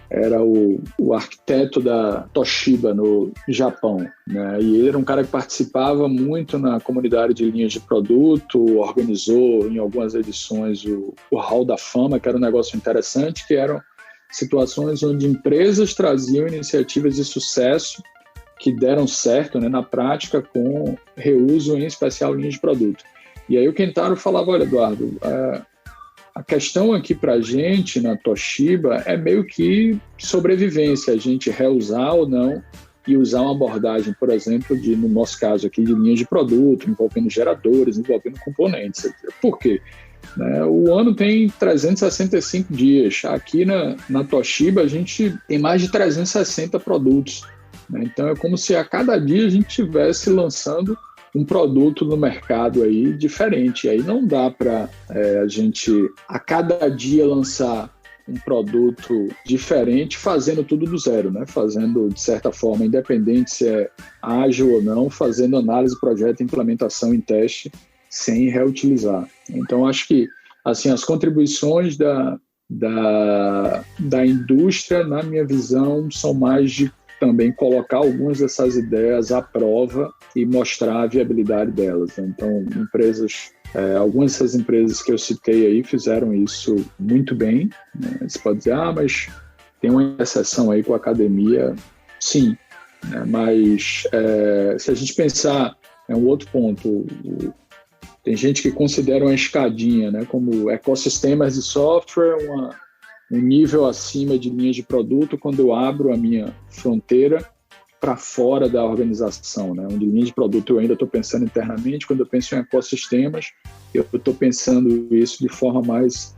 era o arquiteto da Toshiba no Japão, né? E ele era um cara que participava muito na comunidade de linhas de produto, organizou em algumas edições o Hall da Fama, que era um negócio interessante, que eram situações onde empresas traziam iniciativas de sucesso que deram certo, né, na prática, com reuso, em especial linhas de produto. E aí o Kentaro falava, olha, Eduardo, a questão aqui para a gente, na Toshiba, é meio que sobrevivência, a gente reusar ou não e usar uma abordagem, por exemplo, no nosso caso aqui, de linhas de produto, envolvendo geradores, envolvendo componentes. Por quê? O ano tem 365 dias. Aqui na Toshiba, a gente tem mais de 360 produtos. Então, é como se a cada dia a gente estivesse lançando um produto no mercado aí diferente. E aí não dá para a gente, a cada dia, lançar um produto diferente, fazendo tudo do zero, né? Fazendo, de certa forma, independente se é ágil ou não, fazendo análise, projeto, implementação e teste, sem reutilizar. Então, acho que assim, as contribuições da indústria, na minha visão, são mais de também colocar algumas dessas ideias à prova e mostrar a viabilidade delas. Então, algumas dessas empresas que eu citei aí fizeram isso muito bem. Né? Você pode dizer, mas tem uma exceção aí com a academia. Sim, né? Mas se a gente pensar, é um outro ponto, tem gente que considera uma escadinha, né? Como ecossistemas de software, um nível acima de linhas de produto, quando eu abro a minha fronteira para fora da organização, né? Onde linhas de produto eu ainda estou pensando internamente, quando eu penso em ecossistemas, eu estou pensando isso de forma mais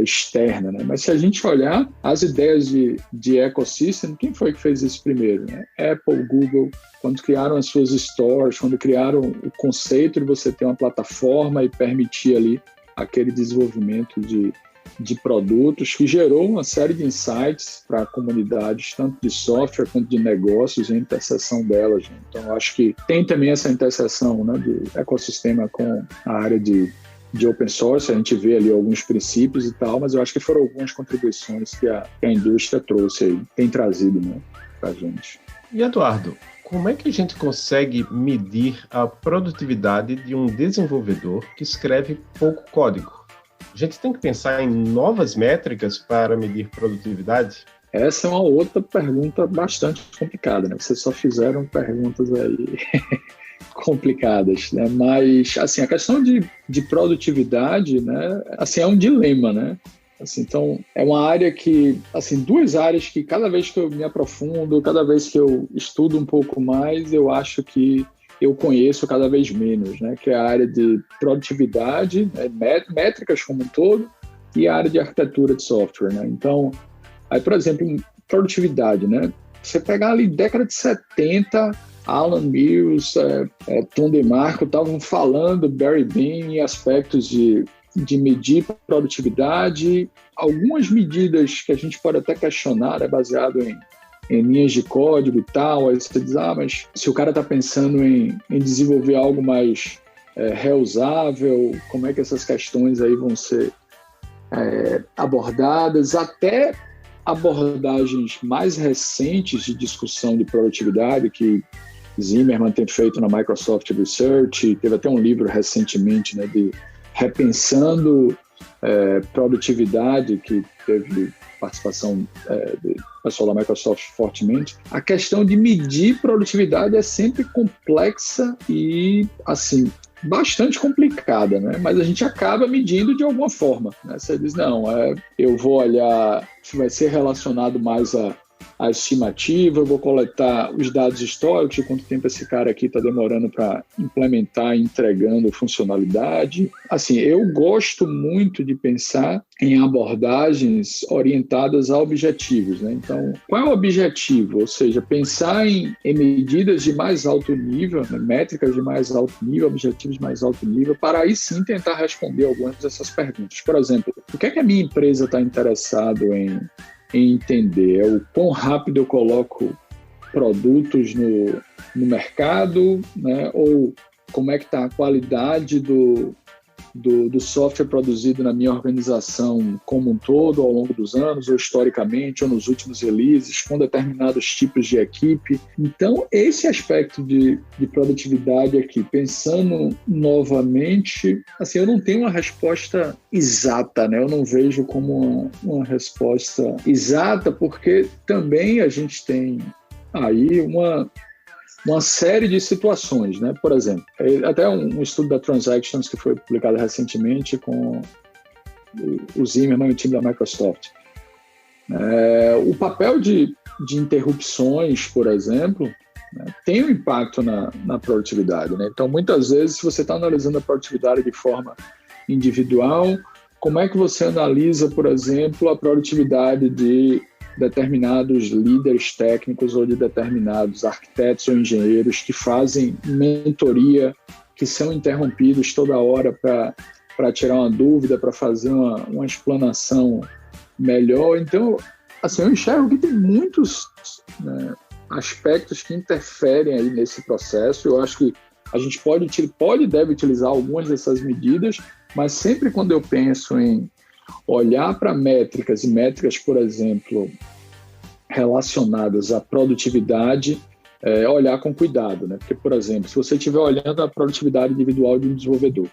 externa, né? Mas se a gente olhar as ideias de ecossistema, quem foi que fez isso primeiro? Né? Apple, Google, quando criaram as suas stores, quando criaram o conceito de você ter uma plataforma e permitir ali aquele desenvolvimento de produtos, que gerou uma série de insights para comunidades, tanto de software quanto de negócios, e a interseção delas. Né? Então, eu acho que tem também essa interseção, né, de ecossistema com a área de open source. A gente vê ali alguns princípios e tal, mas eu acho que foram algumas contribuições que a indústria trouxe aí, tem trazido, né, para a gente. E, Eduardo, como é que a gente consegue medir a produtividade de um desenvolvedor que escreve pouco código? A gente tem que pensar em novas métricas para medir produtividade? Essa é uma outra pergunta bastante complicada, né? Vocês só fizeram perguntas aí complicadas, né? Mas, assim, a questão de produtividade, né? Assim, é um dilema, né? Assim, então, é uma área que, assim, duas áreas que cada vez que eu me aprofundo, cada vez que eu estudo um pouco mais, eu acho que eu conheço cada vez menos, né? Que é a área de produtividade, né? Métricas como um todo, e a área de arquitetura de software, né? Então, aí, por exemplo, produtividade, né? Você pegar ali década de 70, Alan Mills, Tom DeMarco estavam falando, Barry Bean, em aspectos de medir produtividade. Algumas medidas que a gente pode até questionar, é baseado em linhas de código e tal. Aí você diz, mas se o cara está pensando em desenvolver algo mais reusável, como é que essas questões aí vão ser abordadas? Até abordagens mais recentes de discussão de produtividade que Zimmerman tem feito na Microsoft Research, teve até um livro recentemente, né, de Repensando Produtividade, que teve participação do pessoal da Microsoft fortemente. A questão de medir produtividade é sempre complexa e, assim, bastante complicada, né? Mas a gente acaba medindo de alguma forma, né? Você diz, não, eu vou olhar se vai ser relacionado mais a estimativa, eu vou coletar os dados históricos de quanto tempo esse cara aqui está demorando para implementar, entregando funcionalidade. Assim, eu gosto muito de pensar em abordagens orientadas a objetivos, né? Então, qual é o objetivo? Ou seja, pensar em medidas de mais alto nível, né? Métricas de mais alto nível, objetivos de mais alto nível, para aí sim tentar responder algumas dessas perguntas. Por exemplo, o que é que a minha empresa está interessado em entender? O quão rápido eu coloco produtos no mercado, né? Ou como é que está a qualidade do software produzido na minha organização como um todo, ao longo dos anos, ou historicamente, ou nos últimos releases, com determinados tipos de equipe. Então, esse aspecto de produtividade aqui, pensando novamente, assim, eu não tenho uma resposta exata, né? Eu não vejo como uma resposta exata, porque também a gente tem aí uma série de situações, né? Por exemplo, até um estudo da Transactions que foi publicado recentemente com o Zimmerman e o time da Microsoft. O papel de interrupções, por exemplo, né, tem um impacto na produtividade, né? Então, muitas vezes, se você está analisando a produtividade de forma individual, como é que você analisa, por exemplo, a produtividade de determinados líderes técnicos ou de determinados arquitetos ou engenheiros que fazem mentoria, que são interrompidos toda hora para tirar uma dúvida, para fazer uma explanação melhor. Então, assim, eu enxergo que tem muitos, né, aspectos que interferem aí nesse processo. Eu acho que a gente pode e deve utilizar algumas dessas medidas, mas sempre quando eu penso em olhar para métricas, por exemplo, relacionadas à produtividade, olhar com cuidado, né? Porque, por exemplo, se você estiver olhando a produtividade individual de um desenvolvedor,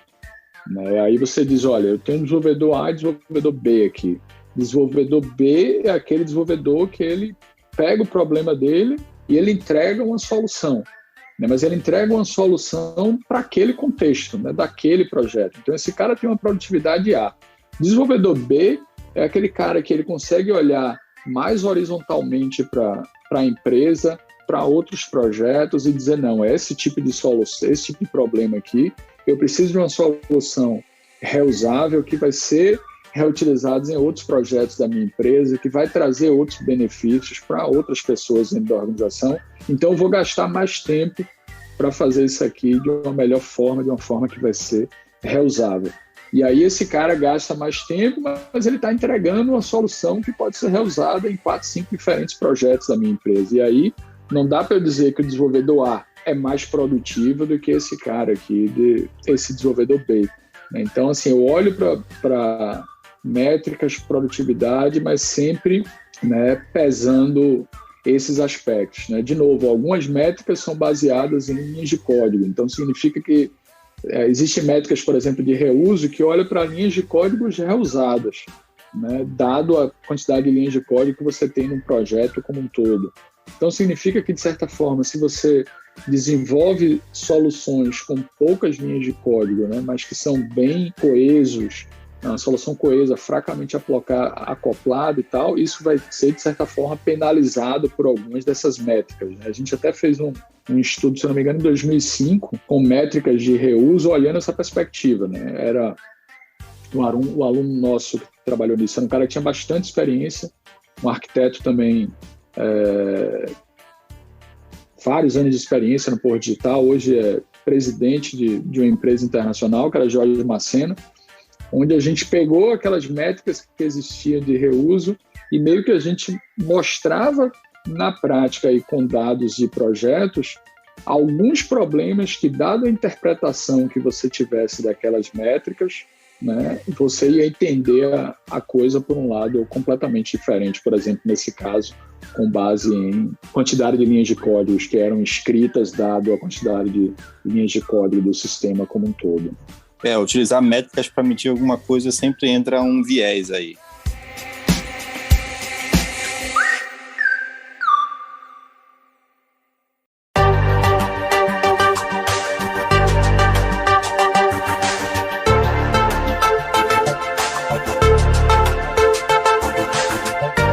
né? Aí você diz, olha, eu tenho um desenvolvedor A e desenvolvedor B aqui. Desenvolvedor B é aquele desenvolvedor que ele pega o problema dele e ele entrega uma solução, né? Mas ele entrega uma solução para aquele contexto, né? Daquele projeto. Então, esse cara tem uma produtividade A. Desenvolvedor B é aquele cara que ele consegue olhar mais horizontalmente para a empresa, para outros projetos e dizer, não, esse tipo de solução, esse tipo de problema aqui, eu preciso de uma solução reusável que vai ser reutilizada em outros projetos da minha empresa, que vai trazer outros benefícios para outras pessoas dentro da organização. Então, eu vou gastar mais tempo para fazer isso aqui de uma melhor forma, de uma forma que vai ser reusável. E aí esse cara gasta mais tempo, mas ele está entregando uma solução que pode ser reusada em 4, 5 diferentes projetos da minha empresa. E aí não dá para eu dizer que o desenvolvedor A é mais produtivo do que esse cara aqui, esse desenvolvedor B. Então, assim, eu olho para métricas de produtividade, mas sempre, né, pesando esses aspectos, né? De novo, algumas métricas são baseadas em linhas de código. Então, significa que existem métricas, por exemplo, de reuso que olham para linhas de códigos reusadas. né, dado a quantidade de linhas de código que você tem num projeto como um todo. Então, significa que, de certa forma, se você desenvolve soluções com poucas linhas de código, né, mas que são bem coesos, uma solução coesa, fracamente acoplada e tal, isso vai ser, de certa forma, penalizado por algumas dessas métricas, né? A gente até fez um estudo, se não me engano, em 2005, com métricas de reuso, olhando essa perspectiva, né? Era o aluno nosso que trabalhou nisso, era um cara que tinha bastante experiência, um arquiteto também, vários anos de experiência no Porto Digital, hoje é presidente de uma empresa internacional, que era Jorge Macena, onde a gente pegou aquelas métricas que existiam de reuso e meio que a gente mostrava na prática e com dados de projetos alguns problemas que, dado a interpretação que você tivesse daquelas métricas, né, você ia entender a coisa por um lado completamente diferente, por exemplo, nesse caso, com base em quantidade de linhas de códigos que eram escritas, dado a quantidade de linhas de código do sistema como um todo. Utilizar métricas para medir alguma coisa sempre entra um viés aí.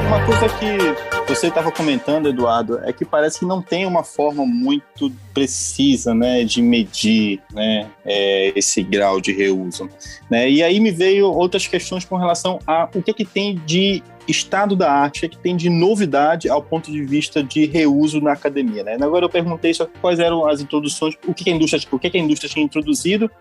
Uma coisa que você estava comentando, Eduardo, é que parece que não tem uma forma muito precisa, né, de medir, né, esse grau de reuso, né? E aí me veio outras questões com relação a o que tem de estado da arte, o que tem de novidade ao ponto de vista de reuso na academia, né? Agora eu perguntei só quais eram as introduções, o que a indústria tinha introduzido,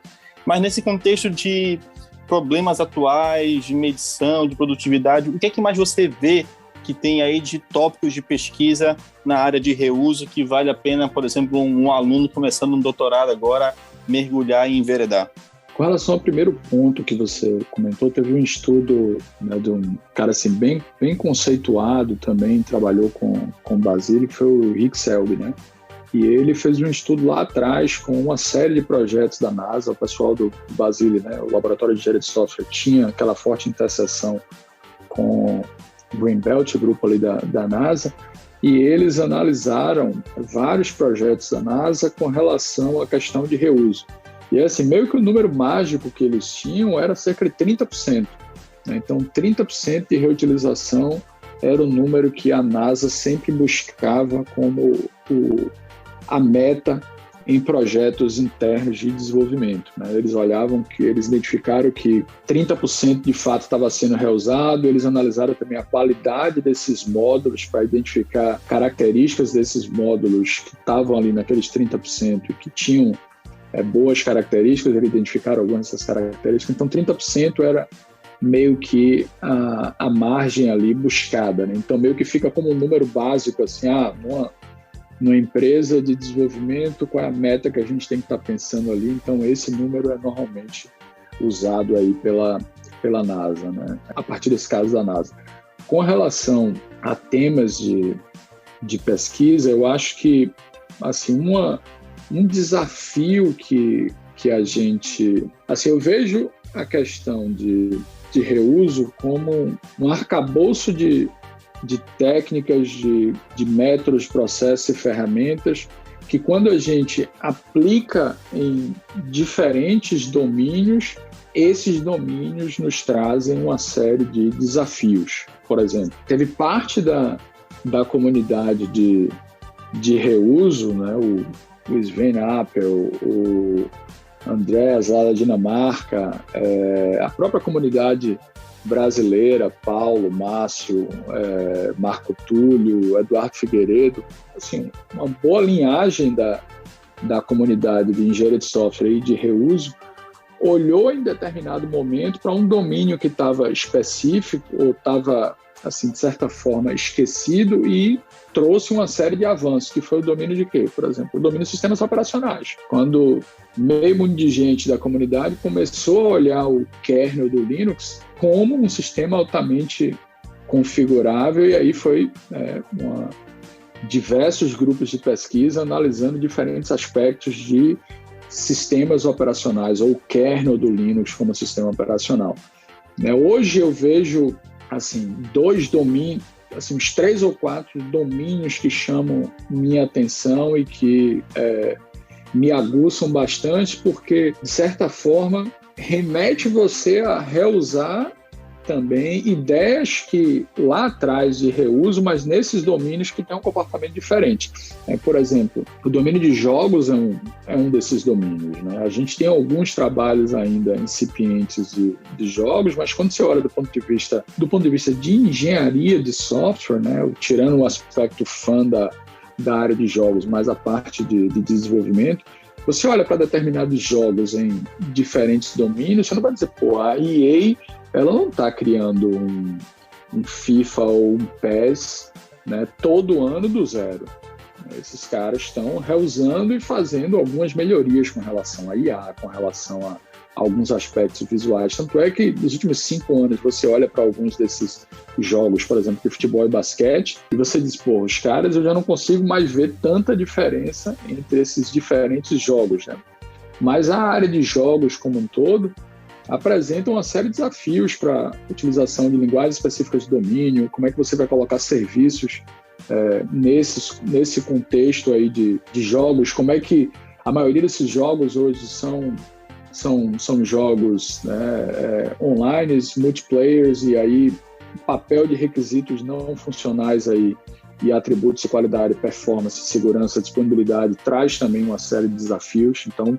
mas nesse contexto de problemas atuais, de medição, de produtividade, o que mais você vê que tem aí de tópicos de pesquisa na área de reuso que vale a pena, por exemplo, um aluno começando um doutorado agora mergulhar e enveredar? Com relação ao primeiro ponto que você comentou, teve um estudo, né, de um cara assim, bem conceituado também, trabalhou com Basile, que foi o Rick Selby, né? E ele fez um estudo lá atrás com uma série de projetos da NASA, o pessoal do Basile, né, o Laboratório de Engenharia de Software, tinha aquela forte interseção com Greenbelt, o grupo ali da NASA, e eles analisaram vários projetos da NASA com relação à questão de reuso. E assim, meio que o número mágico que eles tinham era cerca de 30%. Né? Então, 30% de reutilização era o número que a NASA sempre buscava como a meta em projetos internos de desenvolvimento, né? Eles identificaram que 30% de fato estava sendo reusado, eles analisaram também a qualidade desses módulos para identificar características desses módulos que estavam ali naqueles 30% e que tinham boas características, eles identificaram algumas dessas características, então 30% era meio que a margem ali buscada, né? Então meio que fica como um número básico, assim, numa empresa de desenvolvimento, qual é a meta que a gente tem que estar pensando ali? Então, esse número é normalmente usado aí pela NASA, né? A partir desse caso da NASA. Com relação a temas de pesquisa, eu acho que, assim, um desafio que a gente... Assim, eu vejo a questão de reuso como um arcabouço de técnicas, de métodos, processos e ferramentas que, quando a gente aplica em diferentes domínios, esses domínios nos trazem uma série de desafios. Por exemplo, teve parte da comunidade de reuso, né? O Sven Appel, o Andreas lá da Dinamarca, a própria comunidade brasileira, Paulo, Márcio, Marco Túlio, Eduardo Figueiredo, assim, uma boa linhagem da comunidade de engenharia de software e de reuso, olhou em determinado momento para um domínio que estava específico ou estava, assim, de certa forma, esquecido e trouxe uma série de avanços, que foi o domínio de quê? Por exemplo, o domínio de sistemas operacionais. Quando meio mundo de gente da comunidade começou a olhar o kernel do Linux como um sistema altamente configurável, e aí foi diversos grupos de pesquisa analisando diferentes aspectos de sistemas operacionais, ou o kernel do Linux como sistema operacional. Hoje eu vejo assim, 2 domínios, assim, uns 3 ou 4 domínios que chamam minha atenção e que me aguçam bastante, porque, de certa forma, remete você a reusar também ideias que lá atrás de reuso, mas nesses domínios que tem um comportamento diferente. Por exemplo, o domínio de jogos é um desses domínios, né? A gente tem alguns trabalhos ainda incipientes de jogos, mas quando você olha do ponto de vista de engenharia de software, né, tirando o aspecto fã da área de jogos, mas a parte de desenvolvimento, você olha para determinados jogos em diferentes domínios, você não vai dizer, a EA, ela não está criando um FIFA ou um PES, né, todo ano do zero. Esses caras estão reusando e fazendo algumas melhorias com relação a IA, com relação a alguns aspectos visuais. Tanto é que nos últimos 5 anos você olha para alguns desses jogos, por exemplo, de futebol e basquete, e você diz, os caras, eu já não consigo mais ver tanta diferença entre esses diferentes jogos, né? Mas a área de jogos como um todo apresenta uma série de desafios para a utilização de linguagens específicas de domínio, como é que você vai colocar serviços nesse contexto aí de jogos, como é que a maioria desses jogos hoje são jogos, né, online, multiplayers, e aí papel de requisitos não funcionais aí, e atributos de qualidade, performance, segurança, disponibilidade, traz também uma série de desafios. Então,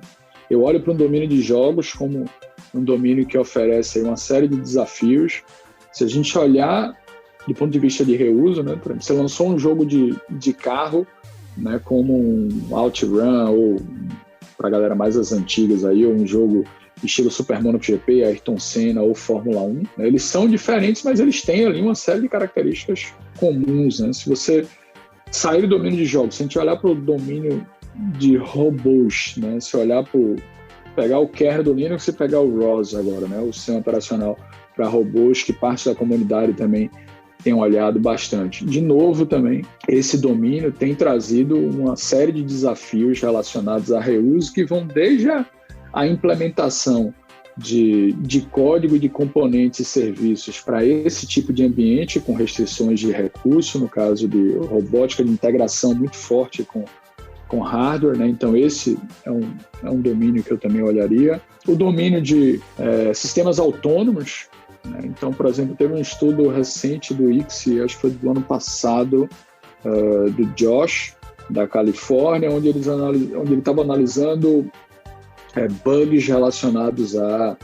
eu olho para um domínio de jogos como um domínio que oferece aí uma série de desafios. Se a gente olhar do ponto de vista de reuso, né, por exemplo, você lançou um jogo de carro, né, como um OutRun, ou para a galera mais as antigas aí, ou um jogo estilo Super MotoGP, Ayrton Senna ou Fórmula 1, né? Eles são diferentes, mas eles têm ali uma série de características comuns, né? Se você sair do domínio de jogos, se a gente olhar para o domínio de robôs, né? Se olhar pegar o kernel do Linux e pegar o ROS agora, né? O sistema operacional para robôs, que parte da comunidade também tem olhado bastante. De novo também, esse domínio tem trazido uma série de desafios relacionados a reuso que vão desde a implementação de código e de componentes e serviços para esse tipo de ambiente com restrições de recurso, no caso de robótica de integração muito forte com hardware, né? Então esse é um domínio que eu também olharia. O domínio de sistemas autônomos, né? Então, por exemplo, teve um estudo recente do ICSI, acho que foi do ano passado, do Josh, da Califórnia, onde ele estava analisando bugs relacionados a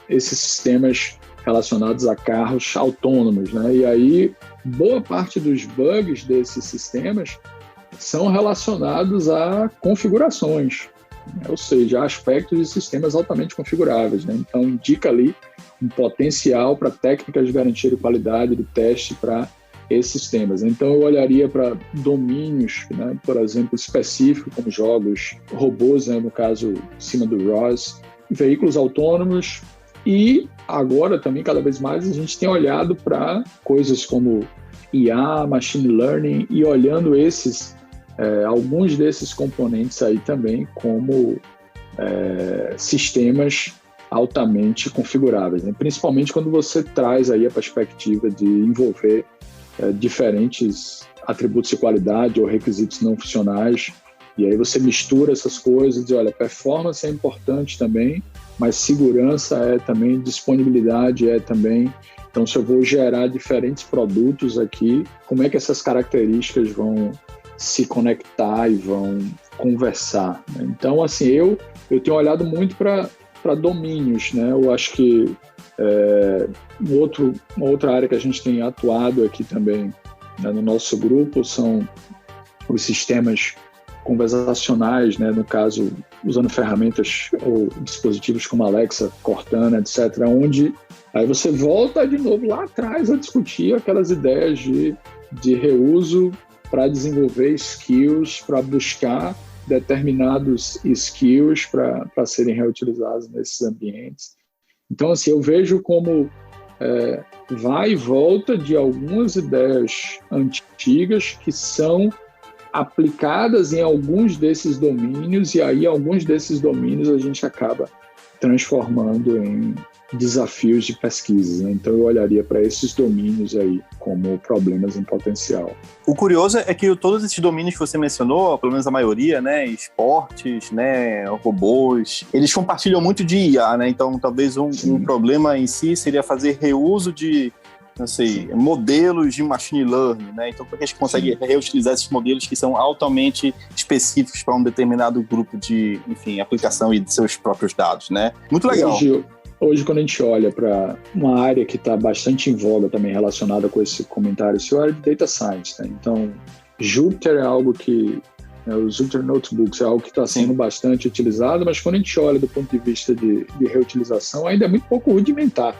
esses sistemas relacionados a carros autônomos, né? E aí, boa parte dos bugs desses sistemas são relacionados a configurações, né? Ou seja, aspectos de sistemas altamente configuráveis, né? Então, indica ali um potencial para técnicas de garantia de qualidade do teste para esses sistemas. Então, eu olharia para domínios, né, por exemplo, específicos, como jogos, robôs, né, no caso, em cima do ROS, veículos autônomos, e agora também, cada vez mais, a gente tem olhado para coisas como IA, Machine Learning, e olhando alguns desses componentes aí também como sistemas altamente configuráveis, né? Principalmente quando você traz aí a perspectiva de envolver diferentes atributos de qualidade ou requisitos não funcionais, e aí você mistura essas coisas e diz, olha, performance é importante também, mas segurança é também, disponibilidade é também. Então, se eu vou gerar diferentes produtos aqui, como é que essas características vão se conectar e vão conversar, né? Então, assim, eu tenho olhado muito para domínios, né? Eu acho que uma outra área que a gente tem atuado aqui também, né, no nosso grupo são os sistemas conversacionais, né, no caso, usando ferramentas ou dispositivos como Alexa, Cortana, etc., onde aí você volta de novo lá atrás a discutir aquelas ideias de reuso para desenvolver skills, para buscar determinados skills para serem reutilizados nesses ambientes. Então, assim, eu vejo como vai e volta de algumas ideias antigas que são aplicadas em alguns desses domínios, e aí alguns desses domínios a gente acaba transformando em desafios de pesquisa, né? Então eu olharia para esses domínios aí como problemas em potencial. O curioso é que todos esses domínios que você mencionou, pelo menos a maioria, né, esportes, né, robôs, eles compartilham muito de IA, né? Então talvez um problema em si seria fazer reuso de, não sei, modelos de machine learning, né? Então, como é que a gente consegue reutilizar esses modelos que são altamente específicos para um determinado grupo de, enfim, aplicação e de seus próprios dados, né? Muito legal. Hoje, quando a gente olha para uma área que está bastante em voga também relacionada com esse comentário, é a área de Data Science, né? Então, Jupyter é algo que... os Jupyter Notebooks é algo que está sendo bastante utilizado, mas quando a gente olha do ponto de vista de reutilização, ainda é muito pouco rudimentar,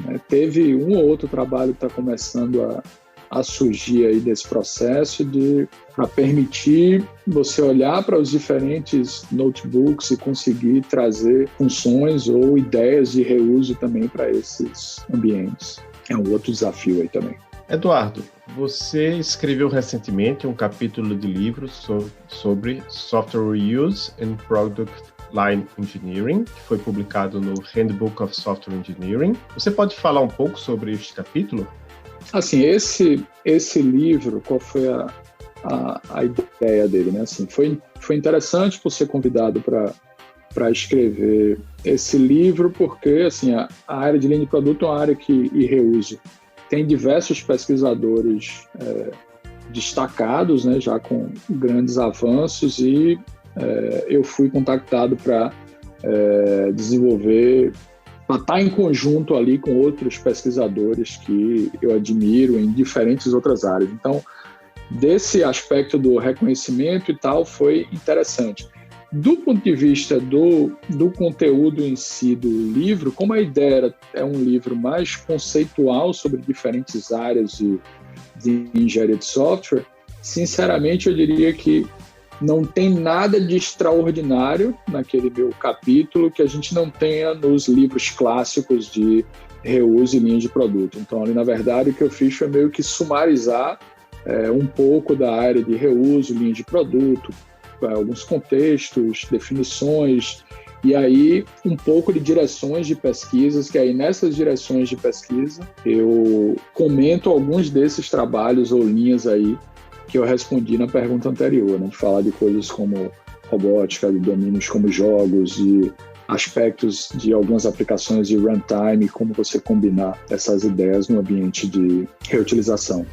né? Teve um ou outro trabalho que está começando a surgir aí desse processo para permitir você olhar para os diferentes notebooks e conseguir trazer funções ou ideias de reuso também para esses ambientes. É um outro desafio aí também. Eduardo, você escreveu recentemente um capítulo de livro sobre Software Reuse and Product Line Engineering, que foi publicado no Handbook of Software Engineering. Você pode falar um pouco sobre este capítulo? Assim, esse livro, qual foi a ideia dele, né? Assim, foi interessante por ser convidado para escrever esse livro, porque assim, a área de linha de produto é uma área e reuso tem diversos pesquisadores destacados, né, já com grandes avanços, e eu fui contactado para desenvolver, para estar em conjunto ali com outros pesquisadores que eu admiro em diferentes outras áreas. Então, desse aspecto do reconhecimento e tal, foi interessante. Do ponto de vista do conteúdo em si do livro, como a ideia é um livro mais conceitual sobre diferentes áreas de engenharia de software, sinceramente eu diria que não tem nada de extraordinário naquele meu capítulo que a gente não tenha nos livros clássicos de reuso e linha de produto. Então, ali, na verdade, o que eu fiz foi meio que sumarizar um pouco da área de reuso, linha de produto, alguns contextos, definições, e aí um pouco de direções de pesquisas, que aí nessas direções de pesquisa eu comento alguns desses trabalhos ou linhas aí que eu respondi na pergunta anterior, né? De falar de coisas como robótica, de domínios como jogos, de aspectos de algumas aplicações de runtime, como você combinar essas ideias no ambiente de reutilização.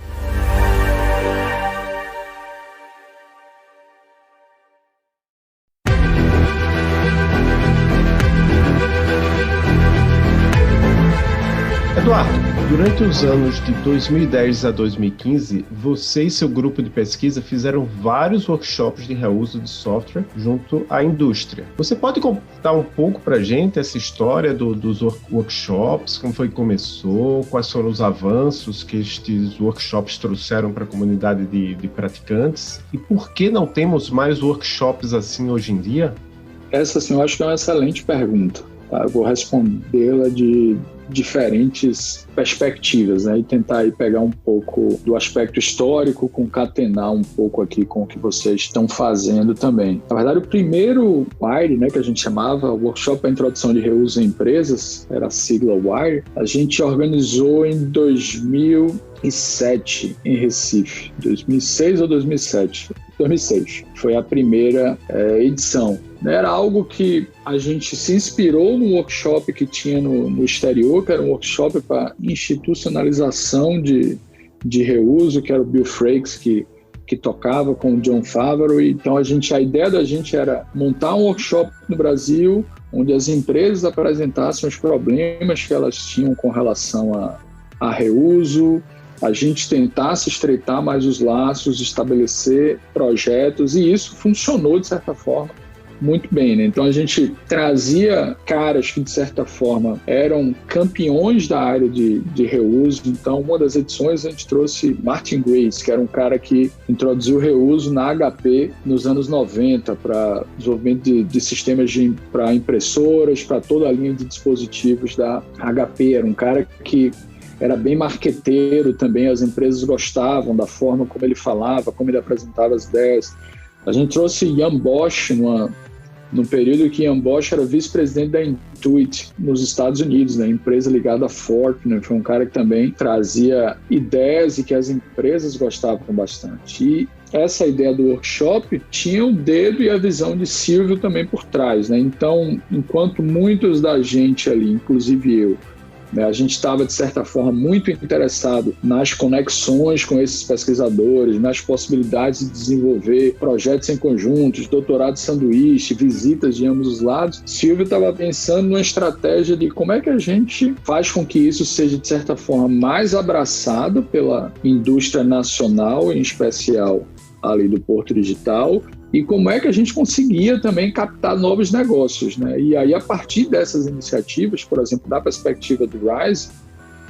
Eduardo, durante os anos de 2010 a 2015, você e seu grupo de pesquisa fizeram vários workshops de reuso de software junto à indústria. Você pode contar um pouco para a gente essa história dos workshops, como foi que começou, quais foram os avanços que estes workshops trouxeram para a comunidade de praticantes e por que não temos mais workshops assim hoje em dia? Essa, sim, eu acho que é uma excelente pergunta. Tá? Eu vou respondê-la de diferentes perspectivas, né? E tentar aí pegar um pouco do aspecto histórico, concatenar um pouco aqui com o que vocês estão fazendo também. Na verdade, o primeiro WIRE, né, que a gente chamava Workshop para Introdução de Reuso em Empresas, era a sigla WIRE, a gente organizou em 2007 em Recife, 2006 ou 2007? 2006, foi a primeira edição. Era algo que a gente se inspirou no workshop que tinha no exterior, que era um workshop para institucionalização de reuso, que era o Bill Frakes que tocava com o John Favreau. Então a ideia da gente era montar um workshop no Brasil, onde as empresas apresentassem os problemas que elas tinham com relação a reuso, a gente tentasse estreitar mais os laços, estabelecer projetos, e isso funcionou de certa forma muito bem, né? Então a gente trazia caras que de certa forma eram campeões da área de reuso. Então uma das edições a gente trouxe Martin Grace, que era um cara que introduziu o reuso na HP nos anos 90 para desenvolvimento de sistemas para impressoras, para toda a linha de dispositivos da HP. Era um cara que era bem marqueteiro também, as empresas gostavam da forma como ele falava, como ele apresentava as ideias. A gente trouxe Jan Bosch no período que Ian Bosch era vice-presidente da Intuit nos Estados Unidos, né? Empresa ligada à Ford, né? Foi um cara que também trazia ideias e que as empresas gostavam bastante. E essa ideia do workshop tinha o dedo e a visão de Silvio também por trás, né? Então, enquanto muitos da gente ali, inclusive eu, né, a gente estava, de certa forma, muito interessado nas conexões com esses pesquisadores, nas possibilidades de desenvolver projetos em conjuntos, doutorado sanduíche, visitas de ambos os lados. Silvio estava pensando numa estratégia de como é que a gente faz com que isso seja, de certa forma, mais abraçado pela indústria nacional, em especial ali do Porto Digital, e como é que a gente conseguia também captar novos negócios, né? E aí, a partir dessas iniciativas, por exemplo, da perspectiva do RISE,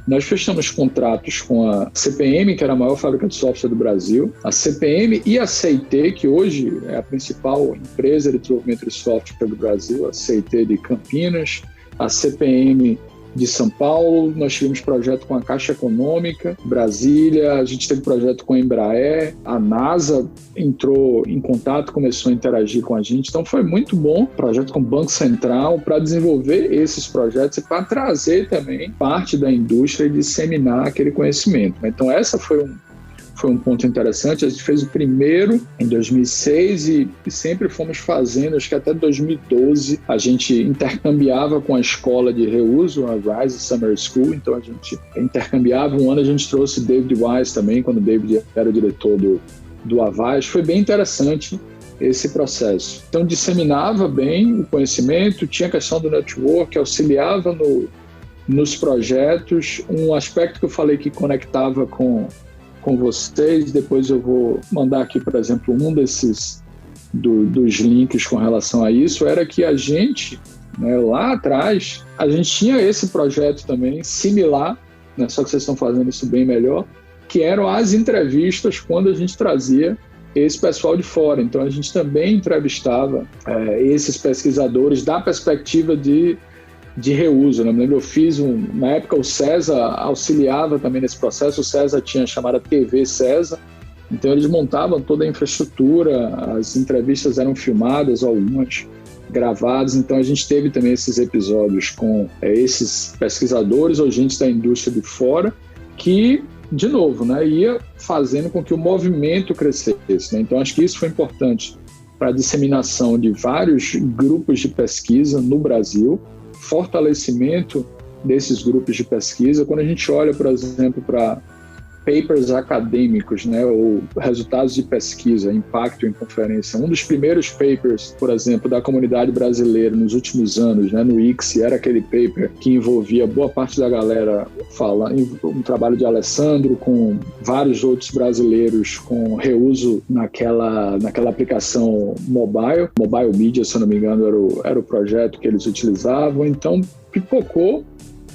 nós fechamos contratos com a CPM, que era a maior fábrica de software do Brasil, a CPM e a CIT, que hoje é a principal empresa de desenvolvimento de software do Brasil, a CIT de Campinas, a CPM de São Paulo, nós tivemos projeto com a Caixa Econômica, Brasília, a gente teve projeto com a Embraer, a NASA entrou em contato, começou a interagir com a gente, então foi muito bom, projeto com o Banco Central, para desenvolver esses projetos e para trazer também parte da indústria e disseminar aquele conhecimento. Então essa foi um ponto interessante. A gente fez o primeiro em 2006 e sempre fomos fazendo, acho que até 2012 a gente intercambiava com a escola de reuso, a RISE Summer School, então a gente intercambiava. Um ano a gente trouxe David Wise também, quando o David era o diretor do Avast. Foi bem interessante esse processo. Então disseminava bem o conhecimento, tinha a questão do network, auxiliava nos projetos. Um aspecto que eu falei que conectava com vocês, depois eu vou mandar aqui, por exemplo, um desses dos links com relação a isso, era que a gente, né, lá atrás, a gente tinha esse projeto também, similar, né, só que vocês estão fazendo isso bem melhor, que eram as entrevistas quando a gente trazia esse pessoal de fora. Então a gente também entrevistava esses pesquisadores da perspectiva de reuso, né? Eu me lembro, eu fiz na época o César auxiliava também nesse processo. O César tinha a chamada TV César, então eles montavam toda a infraestrutura, as entrevistas eram filmadas, algumas gravadas, então a gente teve também esses episódios com esses pesquisadores ou gente da indústria de fora, que, de novo, né, ia fazendo com que o movimento crescesse, né? Então acho que isso foi importante para a disseminação de vários grupos de pesquisa no Brasil, fortalecimento desses grupos de pesquisa. Quando a gente olha, por exemplo, para papers acadêmicos, né, ou resultados de pesquisa, impacto em conferência, um dos primeiros papers, por exemplo, da comunidade brasileira nos últimos anos, né, no ICSI, era aquele paper que envolvia boa parte da galera um trabalho de Alessandro com vários outros brasileiros com reuso naquela aplicação mobile media, se eu não me engano, era o projeto que eles utilizavam. Então pipocou,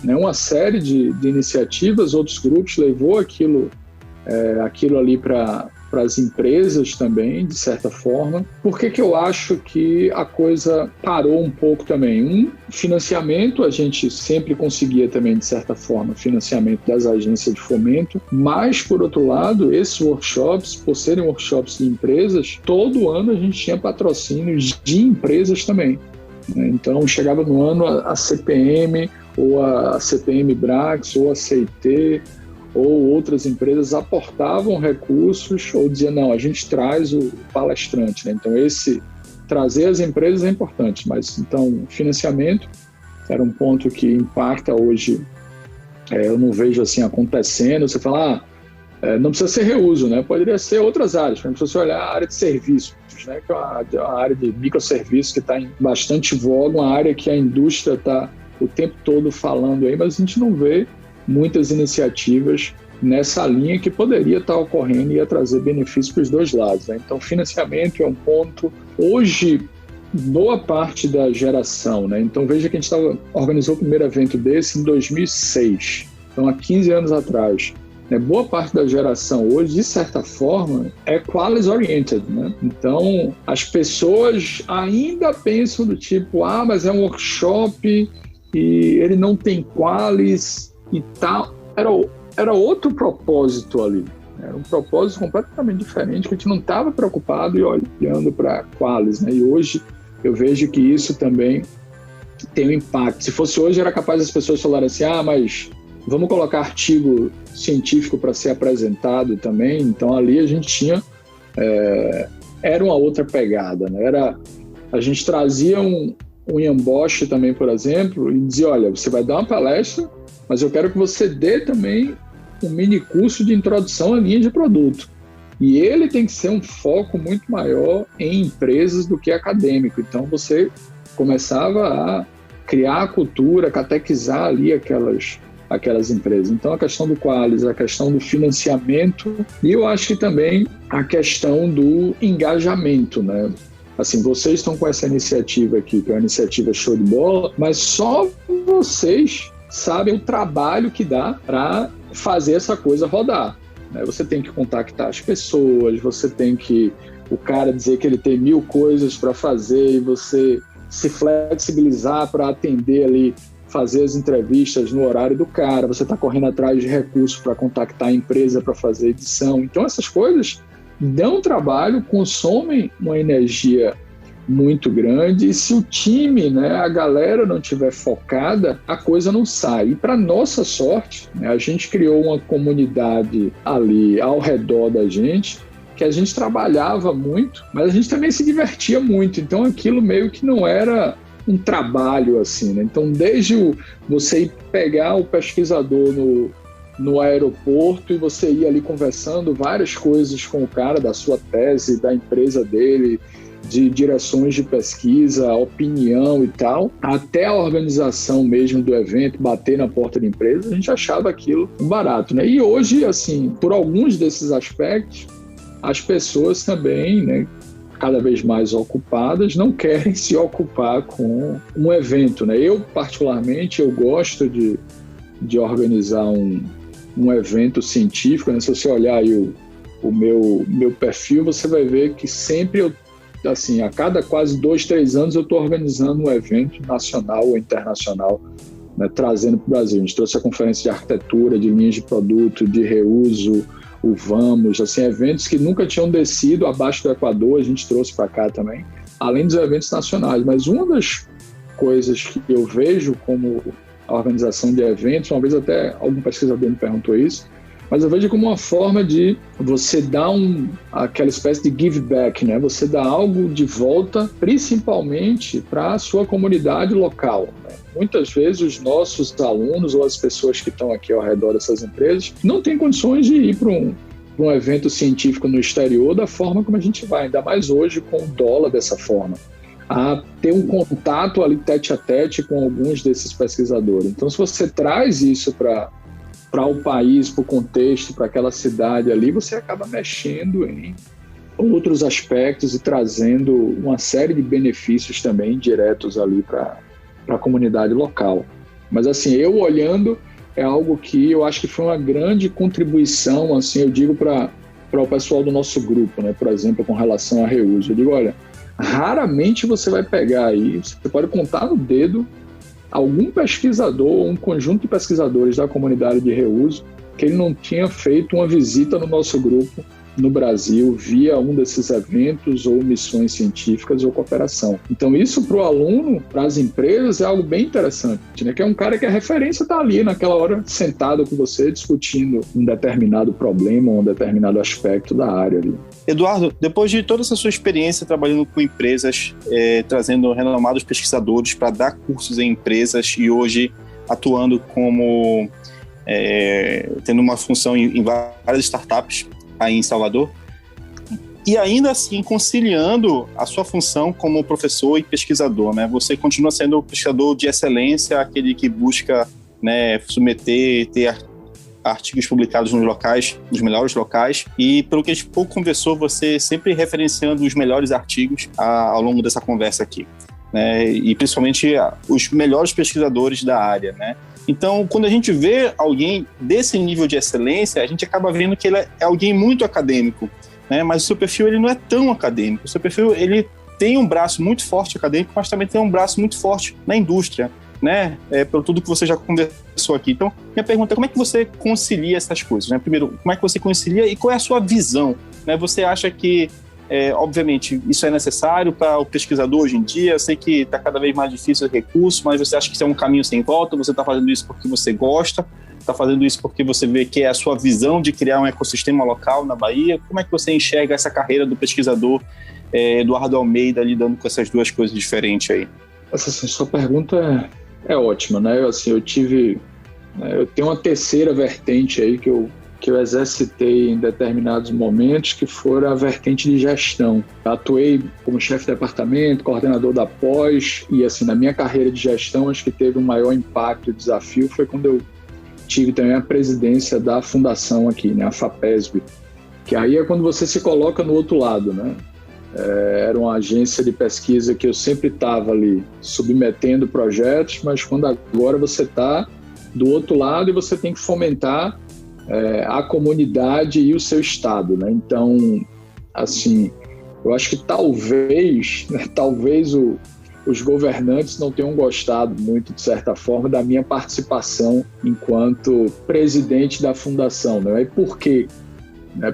né, uma série de iniciativas, outros grupos, levou aquilo ali para as empresas também, de certa forma. Por que eu acho que a coisa parou um pouco também? Financiamento, a gente sempre conseguia também, de certa forma, financiamento das agências de fomento, mas, por outro lado, esses workshops, por serem workshops de empresas, todo ano a gente tinha patrocínios de empresas também. Então, chegava no ano a CPM, ou a CPM Brax, ou a CIT, ou outras empresas aportavam recursos ou diziam, não, a gente traz o palestrante, né? Então, trazer as empresas é importante, mas, então, financiamento era um ponto que impacta hoje, eu não vejo assim acontecendo. Você fala, não precisa ser reuso, né? Poderia ser outras áreas, por exemplo, se você olhar a área de serviços, né? Que é a área de microserviços que está em bastante voga, uma área que a indústria está o tempo todo falando aí, mas a gente não vê muitas iniciativas nessa linha que poderia estar ocorrendo e ia trazer benefícios para os dois lados, né? Então, financiamento é um ponto. Hoje, boa parte da geração, né? Então, veja que a gente organizou o primeiro evento desse em 2006, então há 15 anos atrás. Boa parte da geração hoje, de certa forma, é qualis-oriented, né? Então, as pessoas ainda pensam do tipo, mas é um workshop e ele não tem qualis e tal. Era outro propósito ali. Era um propósito completamente diferente, que a gente não estava preocupado e olhando para qualis, né? E hoje eu vejo que isso também tem um impacto. Se fosse hoje, era capaz das pessoas falarem assim, mas vamos colocar artigo científico para ser apresentado também. Então, ali a gente tinha... era uma outra pegada, né? A gente trazia um Ian Bosch também, por exemplo, e dizia, olha, você vai dar uma palestra, mas eu quero que você dê também um mini curso de introdução à linha de produto. E ele tem que ser um foco muito maior em empresas do que acadêmico. Então, você começava a criar a cultura, catequizar ali aquelas empresas. Então, a questão do Qualis, a questão do financiamento e eu acho que também a questão do engajamento, né? Assim, vocês estão com essa iniciativa aqui, que é uma iniciativa show de bola, mas só vocês sabem o trabalho que dá para fazer essa coisa rodar. Você tem que contactar as pessoas, você tem que... o cara dizer que ele tem 1000 coisas para fazer e você se flexibilizar para atender ali, fazer as entrevistas no horário do cara, você está correndo atrás de recursos para contactar a empresa para fazer edição. Então, essas coisas dão trabalho, consomem uma energia muito grande e se o time, né, a galera não estiver focada, a coisa não sai. E para nossa sorte, né, a gente criou uma comunidade ali ao redor da gente, que a gente trabalhava muito, mas a gente também se divertia muito. Então aquilo meio que não era um trabalho assim, né? Então desde você ir pegar o pesquisador no aeroporto e você ir ali conversando várias coisas com o cara da sua tese, da empresa dele, de direções de pesquisa, opinião e tal, até a organização mesmo do evento, bater na porta da empresa, a gente achava aquilo um barato, né? E hoje, assim, por alguns desses aspectos, as pessoas também, né, cada vez mais ocupadas, não querem se ocupar com um evento, né? Eu, particularmente, eu gosto de organizar um evento científico, né? Se você olhar aí o meu perfil, você vai ver que sempre eu, assim, a cada quase 2-3 anos eu estou organizando um evento nacional ou internacional, né, trazendo para o Brasil. A gente trouxe a conferência de arquitetura, de linhas de produto, de reuso, o Vamos, assim, eventos que nunca tinham descido abaixo do Equador, a gente trouxe para cá também, além dos eventos nacionais. Mas uma das coisas que eu vejo como a organização de eventos, uma vez até algum pesquisador me perguntou isso, mas eu vejo como uma forma de você dar aquela espécie de give back, né? Você dá algo de volta, principalmente para a sua comunidade local, né? Muitas vezes os nossos alunos ou as pessoas que estão aqui ao redor dessas empresas não têm condições de ir para um evento científico no exterior da forma como a gente vai, ainda mais hoje com o dólar dessa forma, a ter um contato ali tete a tete com alguns desses pesquisadores. Então, se você traz isso para o país, para o contexto, para aquela cidade ali, você acaba mexendo em outros aspectos e trazendo uma série de benefícios também diretos ali para a comunidade local. Mas assim, eu olhando, é algo que eu acho que foi uma grande contribuição, assim, eu digo para o pessoal do nosso grupo, né? Por exemplo, com relação a reuso. Eu digo, olha, raramente você vai pegar aí, você pode contar no dedo algum pesquisador ou um conjunto de pesquisadores da comunidade de reuso que ele não tinha feito uma visita no nosso grupo no Brasil via um desses eventos ou missões científicas ou cooperação. Então isso para o aluno, para as empresas, é algo bem interessante, né? Que é um cara que a referência está ali naquela hora sentado com você discutindo um determinado problema ou um determinado aspecto da área ali. Eduardo, depois de toda essa sua experiência trabalhando com empresas, trazendo renomados pesquisadores para dar cursos em empresas e hoje atuando como tendo uma função em várias startups aí em Salvador, e ainda assim conciliando a sua função como professor e pesquisador, né? Você continua sendo o pesquisador de excelência, aquele que busca, né, submeter, ter artigos publicados nos melhores locais, e pelo que a gente pouco conversou, você sempre referenciando os melhores artigos ao longo dessa conversa aqui, né? E principalmente os melhores pesquisadores da área, né? Então, quando a gente vê alguém desse nível de excelência, a gente acaba vendo que ele é alguém muito acadêmico, né? Mas o seu perfil ele não é tão acadêmico. O seu perfil ele tem um braço muito forte acadêmico, mas também tem um braço muito forte na indústria, né? Pelo tudo que você já conversou aqui. Então, minha pergunta é como é que você concilia essas coisas, né? Primeiro, como é que você concilia e qual é a sua visão, né? Você acha que Obviamente, isso é necessário para o pesquisador hoje em dia. Eu sei que está cada vez mais difícil o recurso, mas você acha que isso é um caminho sem volta? Você está fazendo isso porque você gosta? Está fazendo isso porque você vê que é a sua visão de criar um ecossistema local na Bahia? Como é que você enxerga essa carreira do pesquisador Eduardo Almeida lidando com essas duas coisas diferentes aí? Essa sua pergunta é ótima, né? Eu tenho uma terceira vertente aí que eu exercitei em determinados momentos, que foi a vertente de gestão. Atuei como chefe de departamento, coordenador da pós, e assim, na minha carreira de gestão, acho que teve um maior impacto e desafio foi quando eu tive também a presidência da fundação aqui, né, a FAPESB, que aí é quando você se coloca no outro lado, né? Era uma agência de pesquisa que eu sempre estava ali submetendo projetos, mas quando agora você está do outro lado e você tem que fomentar a comunidade e o seu estado, né? Então, assim, eu acho que talvez os governantes não tenham gostado muito, de certa forma, da minha participação enquanto presidente da fundação, né? E por quê?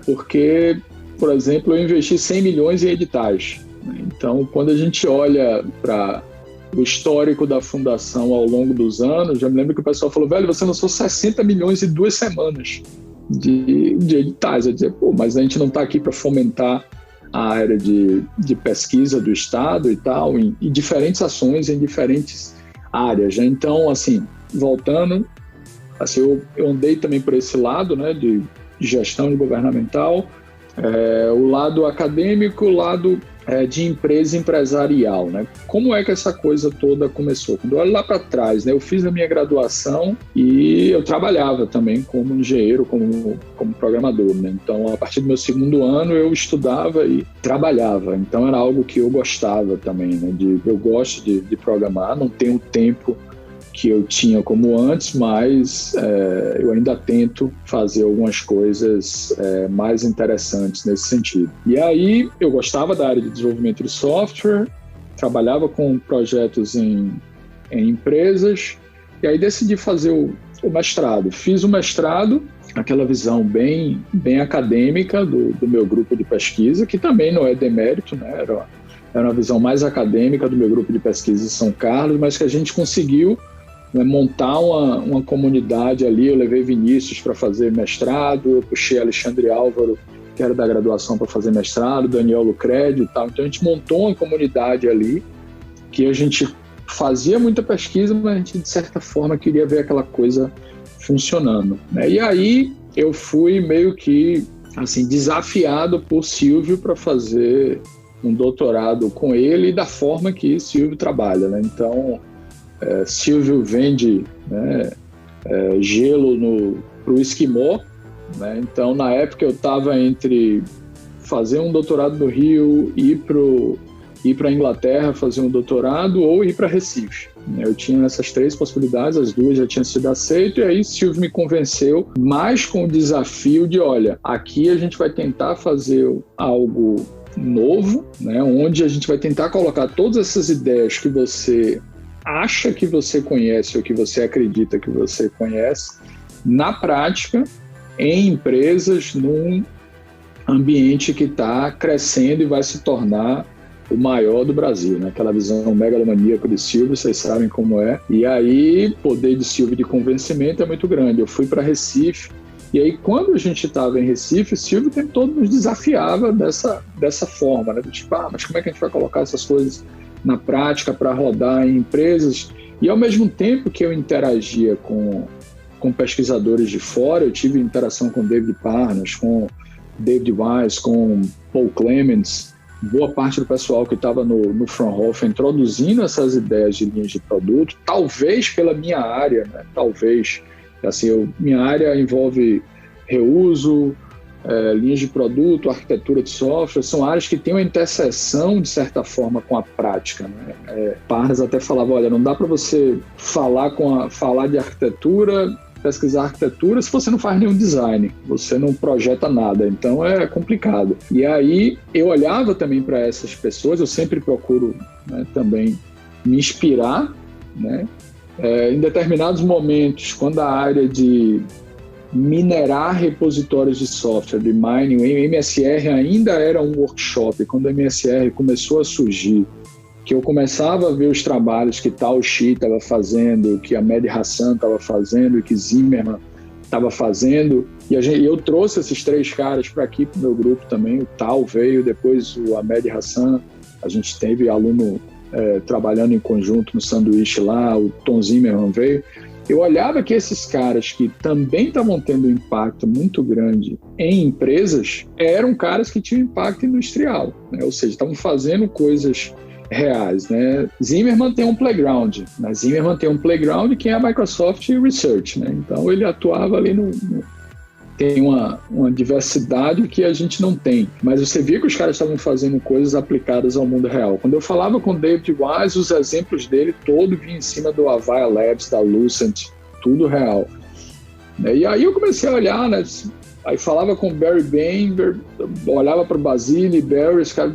Porque, por exemplo, eu investi 100 milhões em editais, né? Então, quando a gente olha para o histórico da fundação ao longo dos anos, já me lembro que o pessoal falou, velho, você lançou 60 milhões em 2 semanas de editais. Eu dizia, mas a gente não está aqui para fomentar a área de pesquisa do Estado e tal, em diferentes ações, em diferentes áreas, né? Então, assim, voltando, assim, eu andei também por esse lado, né, de gestão governamental, o lado acadêmico, o lado de empresa empresarial, né? Como é que essa coisa toda começou? Quando eu olho lá para trás, né, eu fiz a minha graduação e eu trabalhava também como engenheiro, como programador, né? Então, a partir do meu segundo ano, eu estudava e trabalhava. Então, era algo que eu gostava também, né? Eu gosto de programar, não tenho tempo que eu tinha como antes, mas eu ainda tento fazer algumas coisas mais interessantes nesse sentido. E aí eu gostava da área de desenvolvimento de software, trabalhava com projetos em empresas, e aí decidi fazer o mestrado. Fiz o mestrado, aquela visão bem acadêmica do meu grupo de pesquisa, que também não é demérito, né? Era uma visão mais acadêmica do meu grupo de pesquisa em São Carlos, mas que a gente conseguiu montar uma comunidade ali. Eu levei Vinícius para fazer mestrado, eu puxei Alexandre Álvaro, que era da graduação, para fazer mestrado, Daniel Lucrédio e tal. Então a gente montou uma comunidade ali, que a gente fazia muita pesquisa, mas a gente de certa forma queria ver aquela coisa funcionando, né? E aí eu fui meio que assim, desafiado por Silvio para fazer um doutorado com ele da forma que Silvio trabalha, né? Então, Silvio vende, né, gelo para o esquimó, né? Então, na época, eu estava entre fazer um doutorado no Rio, ir para a Inglaterra fazer um doutorado ou ir para Recife. Eu tinha essas 3 possibilidades, as 2 já tinham sido aceitas, e aí Silvio me convenceu, mais com o desafio de, olha, aqui a gente vai tentar fazer algo novo, né, onde a gente vai tentar colocar todas essas ideias que você acha que você conhece ou que você acredita que você conhece, na prática, em empresas, num ambiente que está crescendo e vai se tornar o maior do Brasil, né? Aquela visão megalomaníaca de Silvio, vocês sabem como é. E aí, o poder de Silvio de convencimento é muito grande. Eu fui para Recife, e aí, quando a gente estava em Recife, Silvio o tempo todo nos desafiava dessa forma, né? Tipo, mas como é que a gente vai colocar essas coisas na prática para rodar em empresas? E ao mesmo tempo que eu interagia com pesquisadores de fora, eu tive interação com David Parnas, com David Weiss, com Paul Clements, boa parte do pessoal que estava no Fraunhofer introduzindo essas ideias de linhas de produto, talvez pela minha área, né? Talvez, assim, minha área envolve reuso, linhas de produto, arquitetura de software, são áreas que têm uma interseção, de certa forma, com a prática, né? Parnas até falava, olha, não dá para você falar de arquitetura, pesquisar arquitetura, se você não faz nenhum design, você não projeta nada, então é complicado. E aí eu olhava também para essas pessoas, eu sempre procuro, né, também me inspirar, né? Em determinados momentos, quando a área de minerar repositórios de software, de mining. O MSR ainda era um workshop. Quando o MSR começou a surgir, que eu começava a ver os trabalhos que Tal Shi estava fazendo, que a Mehdi Hasan estava fazendo, que Zimmerman estava fazendo, e eu trouxe esses 3 caras para aqui, para o meu grupo também. O Tal veio, depois o Mehdi Hasan, a gente teve aluno trabalhando em conjunto no sanduíche lá, o Tom Zimmerman veio. Eu olhava que esses caras que também estavam tendo um impacto muito grande em empresas eram caras que tinham impacto industrial, né? Ou seja, estavam fazendo coisas reais, né? Zimmerman tem um playground, né? Zimmerman tem um playground que é a Microsoft Research, né? Então ele atuava ali tem uma diversidade que a gente não tem, mas você via que os caras estavam fazendo coisas aplicadas ao mundo real. Quando eu falava com o David Wise, os exemplos dele todo vinham em cima do Avaya Labs, da Lucent, tudo real. E aí eu comecei a olhar, né? Aí falava com o Barry Bain, olhava para o Basile, Barry, esse cara,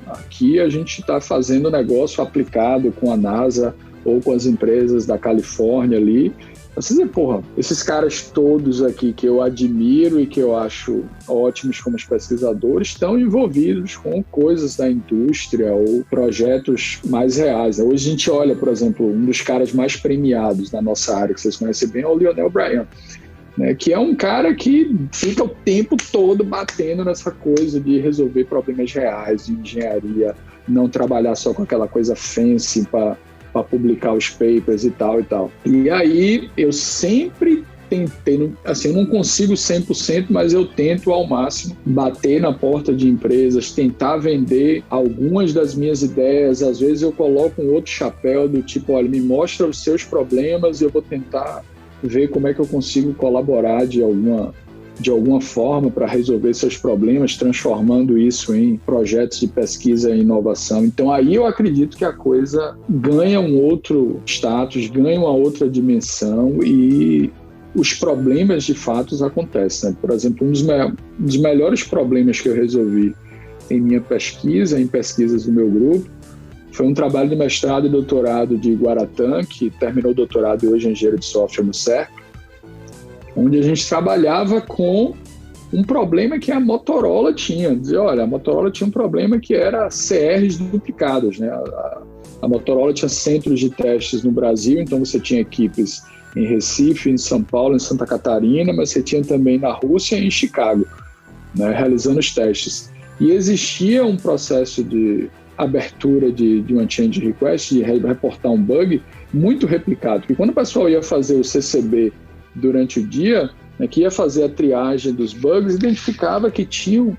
aqui a gente está fazendo negócio aplicado com a NASA ou com as empresas da Califórnia ali. Você dizer, esses caras todos aqui que eu admiro e que eu acho ótimos como pesquisadores estão envolvidos com coisas da indústria ou projetos mais reais. Hoje a gente olha, por exemplo, um dos caras mais premiados da nossa área, que vocês conhecem bem, é o Lionel Bryan, né, que é um cara que fica o tempo todo batendo nessa coisa de resolver problemas reais, de engenharia, não trabalhar só com aquela coisa fancy para publicar os papers e tal e tal. E aí eu sempre tentei, assim, eu não consigo 100%, mas eu tento ao máximo bater na porta de empresas, tentar vender algumas das minhas ideias. Às vezes eu coloco um outro chapéu do tipo, olha, me mostra os seus problemas e eu vou tentar ver como é que eu consigo colaborar de alguma forma para resolver seus problemas, transformando isso em projetos de pesquisa e inovação. Então aí eu acredito que a coisa ganha um outro status, ganha uma outra dimensão e os problemas de fato acontecem, né? Por exemplo, um dos melhores problemas que eu resolvi em minha pesquisa, em pesquisas do meu grupo, foi um trabalho de mestrado e doutorado de Guaratã, que terminou o doutorado e hoje é engenheiro de software no CERP, onde a gente trabalhava com um problema que a Motorola tinha. Dizia, olha, a Motorola tinha um problema que era CRs duplicadas, né? A Motorola tinha centros de testes no Brasil, então você tinha equipes em Recife, em São Paulo, em Santa Catarina, mas você tinha também na Rússia e em Chicago, né, realizando os testes. E existia um processo de abertura de uma change request, de reportar um bug, muito replicado. Porque quando o pessoal ia fazer o CCB durante o dia, né, que ia fazer a triagem dos bugs, identificava que tinham...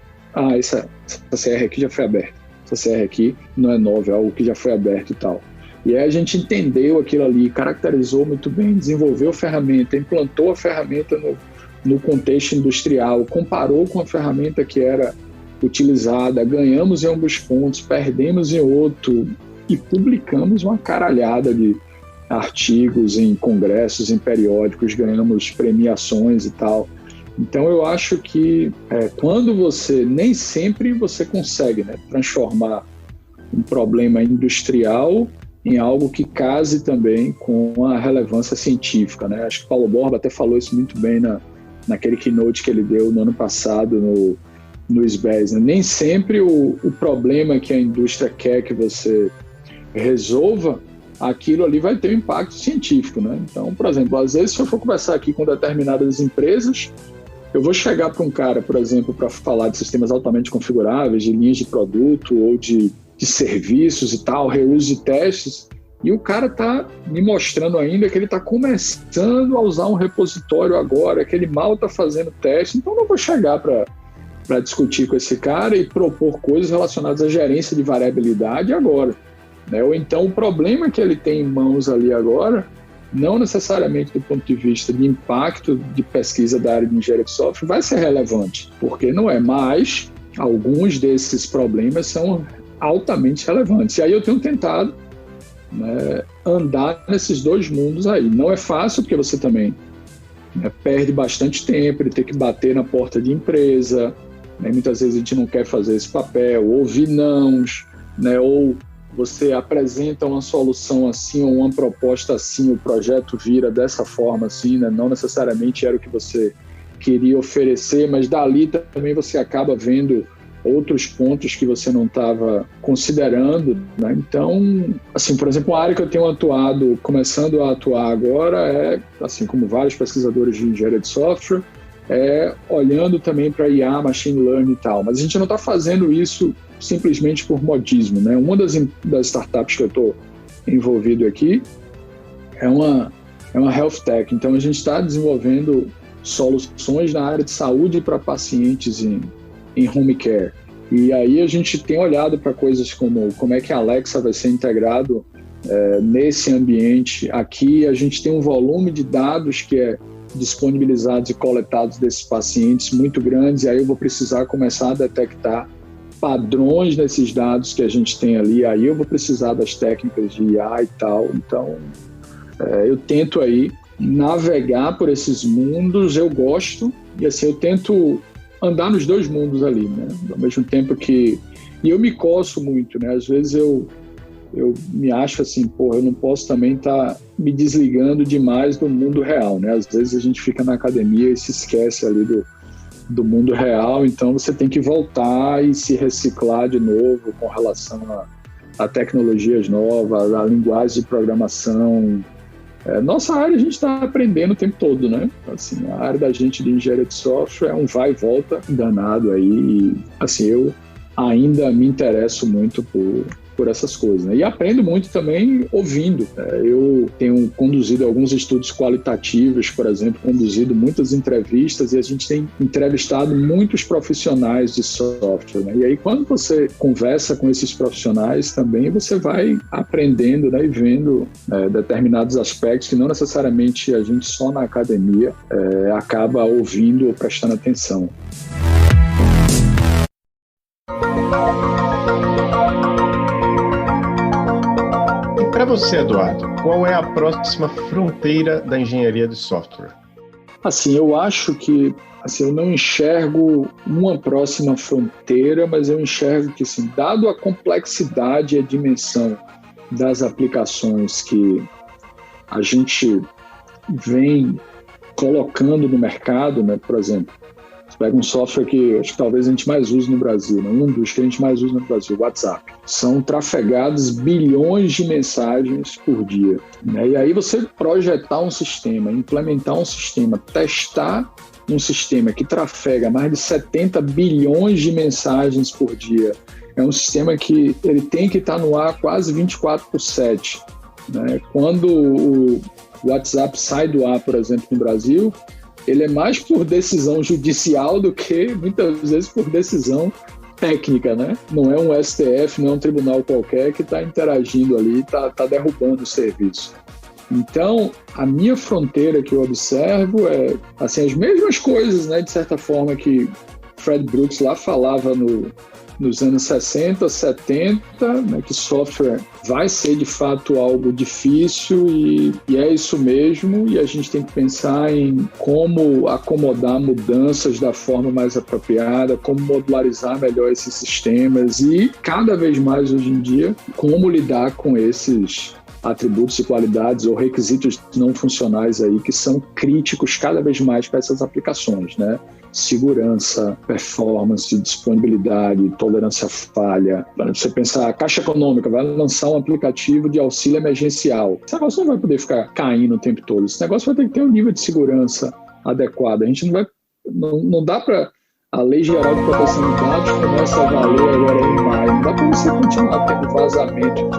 essa CR aqui já foi aberta. Essa CR aqui não é nova, é algo que já foi aberto e tal. E aí a gente entendeu aquilo ali, caracterizou muito bem, desenvolveu a ferramenta, implantou a ferramenta no contexto industrial, comparou com a ferramenta que era utilizada, ganhamos em alguns pontos, perdemos em outro e publicamos uma caralhada de artigos em congressos, em periódicos, ganhamos premiações e tal. Então eu acho que quando nem sempre você consegue, né, transformar um problema industrial em algo que case também com a relevância científica, né? Acho que Paulo Borba até falou isso muito bem naquele keynote que ele deu no ano passado no SBES, né? Nem sempre o problema que a indústria quer que você resolva, aquilo ali vai ter um impacto científico, né? Então, por exemplo, às vezes se eu for conversar aqui com determinadas empresas, eu vou chegar para um cara, por exemplo, para falar de sistemas altamente configuráveis, de linhas de produto ou de serviços e tal, reuso de testes, e o cara está me mostrando ainda que ele está começando a usar um repositório agora, que ele mal está fazendo teste, então não vou chegar para discutir com esse cara e propor coisas relacionadas à gerência de variabilidade agora, né? Ou então o problema que ele tem em mãos ali agora, não necessariamente do ponto de vista de impacto de pesquisa da área de engenharia de software, vai ser relevante, porque não é, mas alguns desses problemas são altamente relevantes. E aí eu tenho tentado, né, andar nesses dois mundos aí. Não é fácil, porque você também, né, perde bastante tempo, ele tem que bater na porta de empresa, né, muitas vezes a gente não quer fazer esse papel, ouvir nãos, né, ou você apresenta uma solução assim ou uma proposta assim, o projeto vira dessa forma assim, né? Não necessariamente era o que você queria oferecer, mas dali também você acaba vendo outros pontos que você não estava considerando, né? Então, assim, por exemplo, uma área que eu tenho atuado, começando a atuar agora é, assim como vários pesquisadores de engenharia de software, olhando também para IA, machine learning e tal, mas a gente não está fazendo isso simplesmente por modismo, né? Uma das startups que eu estou envolvido aqui é uma health tech, então a gente está desenvolvendo soluções na área de saúde para pacientes em home care. E aí a gente tem olhado para coisas como é que a Alexa vai ser integrado nesse ambiente. Aqui a gente tem um volume de dados que é disponibilizados e coletados desses pacientes muito grandes, e aí eu vou precisar começar a detectar padrões nesses dados que a gente tem ali, aí eu vou precisar das técnicas de IA e tal. Então eu tento aí navegar por esses mundos, eu gosto, e assim eu tento andar nos dois mundos ali, né? Ao mesmo tempo que... E eu me coço muito, né? Às vezes eu me acho assim, eu não posso também estar me desligando demais do mundo real, né? Às vezes a gente fica na academia e se esquece ali do mundo real, então você tem que voltar e se reciclar de novo com relação a tecnologias novas, a linguagem de programação. Nossa área a gente está aprendendo o tempo todo, né? Assim, a área da gente de engenharia de software é um vai e volta danado aí. E, assim, eu ainda me interesso muito por essas coisas, né? E aprendo muito também ouvindo. Eu tenho conduzido alguns estudos qualitativos, por exemplo, conduzido muitas entrevistas, e a gente tem entrevistado muitos profissionais de software, né? E aí quando você conversa com esses profissionais também, você vai aprendendo, né, e vendo determinados aspectos que não necessariamente a gente só na academia acaba ouvindo ou prestando atenção. Para você, Eduardo, qual é a próxima fronteira da engenharia de software? Assim, eu acho que eu não enxergo uma próxima fronteira, mas eu enxergo que, assim, dado a complexidade e a dimensão das aplicações que a gente vem colocando no mercado, né? Por exemplo, você pega um software que acho que talvez a gente mais use no Brasil, né? Um dos que a gente mais usa no Brasil, o WhatsApp. São trafegados bilhões de mensagens por dia, né? E aí você projetar um sistema, implementar um sistema, testar um sistema que trafega mais de 70 bilhões de mensagens por dia, é um sistema que ele tem que estar no ar quase 24/7, né? Quando o WhatsApp sai do ar, por exemplo, no Brasil, ele é mais por decisão judicial do que, muitas vezes, por decisão técnica, né? Não é um STF, não é um tribunal qualquer que está interagindo ali, está derrubando o serviço. Então, a minha fronteira que eu observo é, assim, as mesmas coisas, né, de certa forma, que Fred Brooks lá falava nos anos 60, 70, né, que software vai ser de fato algo difícil e é isso mesmo, e a gente tem que pensar em como acomodar mudanças da forma mais apropriada, como modularizar melhor esses sistemas e cada vez mais hoje em dia, como lidar com esses atributos e qualidades ou requisitos não funcionais aí que são críticos cada vez mais para essas aplicações, né? Segurança, performance, disponibilidade, tolerância à falha. Você pensar, a Caixa Econômica vai lançar um aplicativo de auxílio emergencial. Esse negócio não vai poder ficar caindo o tempo todo. Esse negócio vai ter que ter um nível de segurança adequado. A gente não dá para... A Lei Geral de Proteção de Dados começa a valer agora em maio. Não dá para você continuar tendo vazamento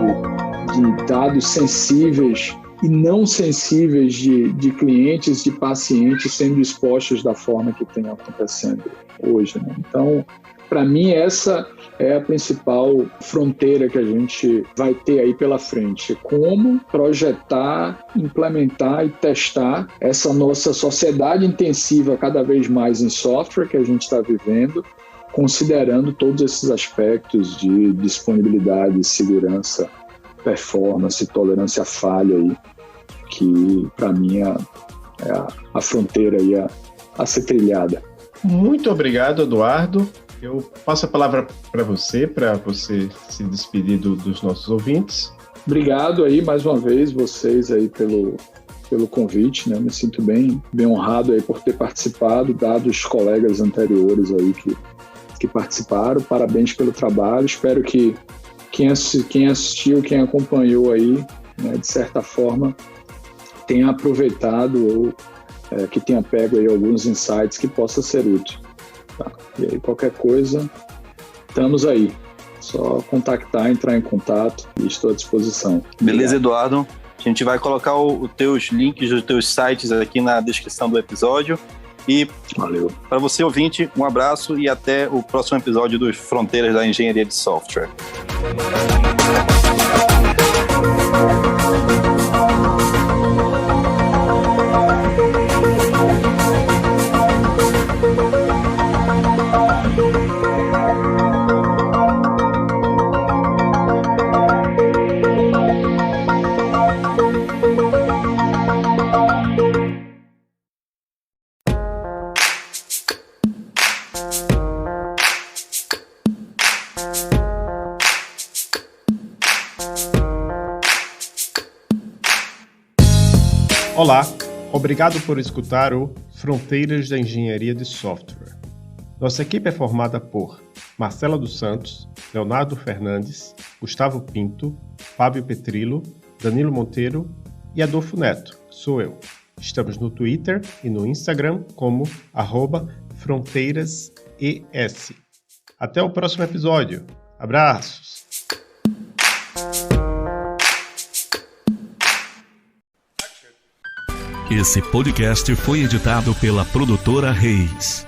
de dados sensíveis e não sensíveis de clientes, de pacientes sendo expostos da forma que tem acontecendo hoje, né? Então, para mim, essa é a principal fronteira que a gente vai ter aí pela frente. Como projetar, implementar e testar essa nossa sociedade intensiva cada vez mais em software que a gente está vivendo, considerando todos esses aspectos de disponibilidade, segurança, performance, tolerância à falha aí, que para mim é a fronteira aí a ser trilhada. Muito obrigado, Eduardo. Eu passo a palavra para você se despedir dos nossos ouvintes. Obrigado aí mais uma vez vocês aí pelo convite, né? Me sinto bem honrado aí por ter participado, dado os colegas anteriores aí que participaram. Parabéns pelo trabalho. Espero que quem assistiu, quem acompanhou aí, né, de certa forma, tenha aproveitado ou que tenha pego aí alguns insights que possa ser útil. Tá? E aí, qualquer coisa, estamos aí. Só contactar, entrar em contato e estou à disposição. Beleza, Eduardo? A gente vai colocar os teus links dos teus sites aqui na descrição do episódio. E valeu. Para você, ouvinte, um abraço e até o próximo episódio dos Fronteiras da Engenharia de Software. Olá, obrigado por escutar o Fronteiras da Engenharia de Software. Nossa equipe é formada por Marcela dos Santos, Leonardo Fernandes, Gustavo Pinto, Fábio Petrillo, Danilo Monteiro e Adolfo Neto, sou eu. Estamos no Twitter e no Instagram como @fronteirases. Até o próximo episódio. Abraços! Esse podcast foi editado pela Produtora Reis.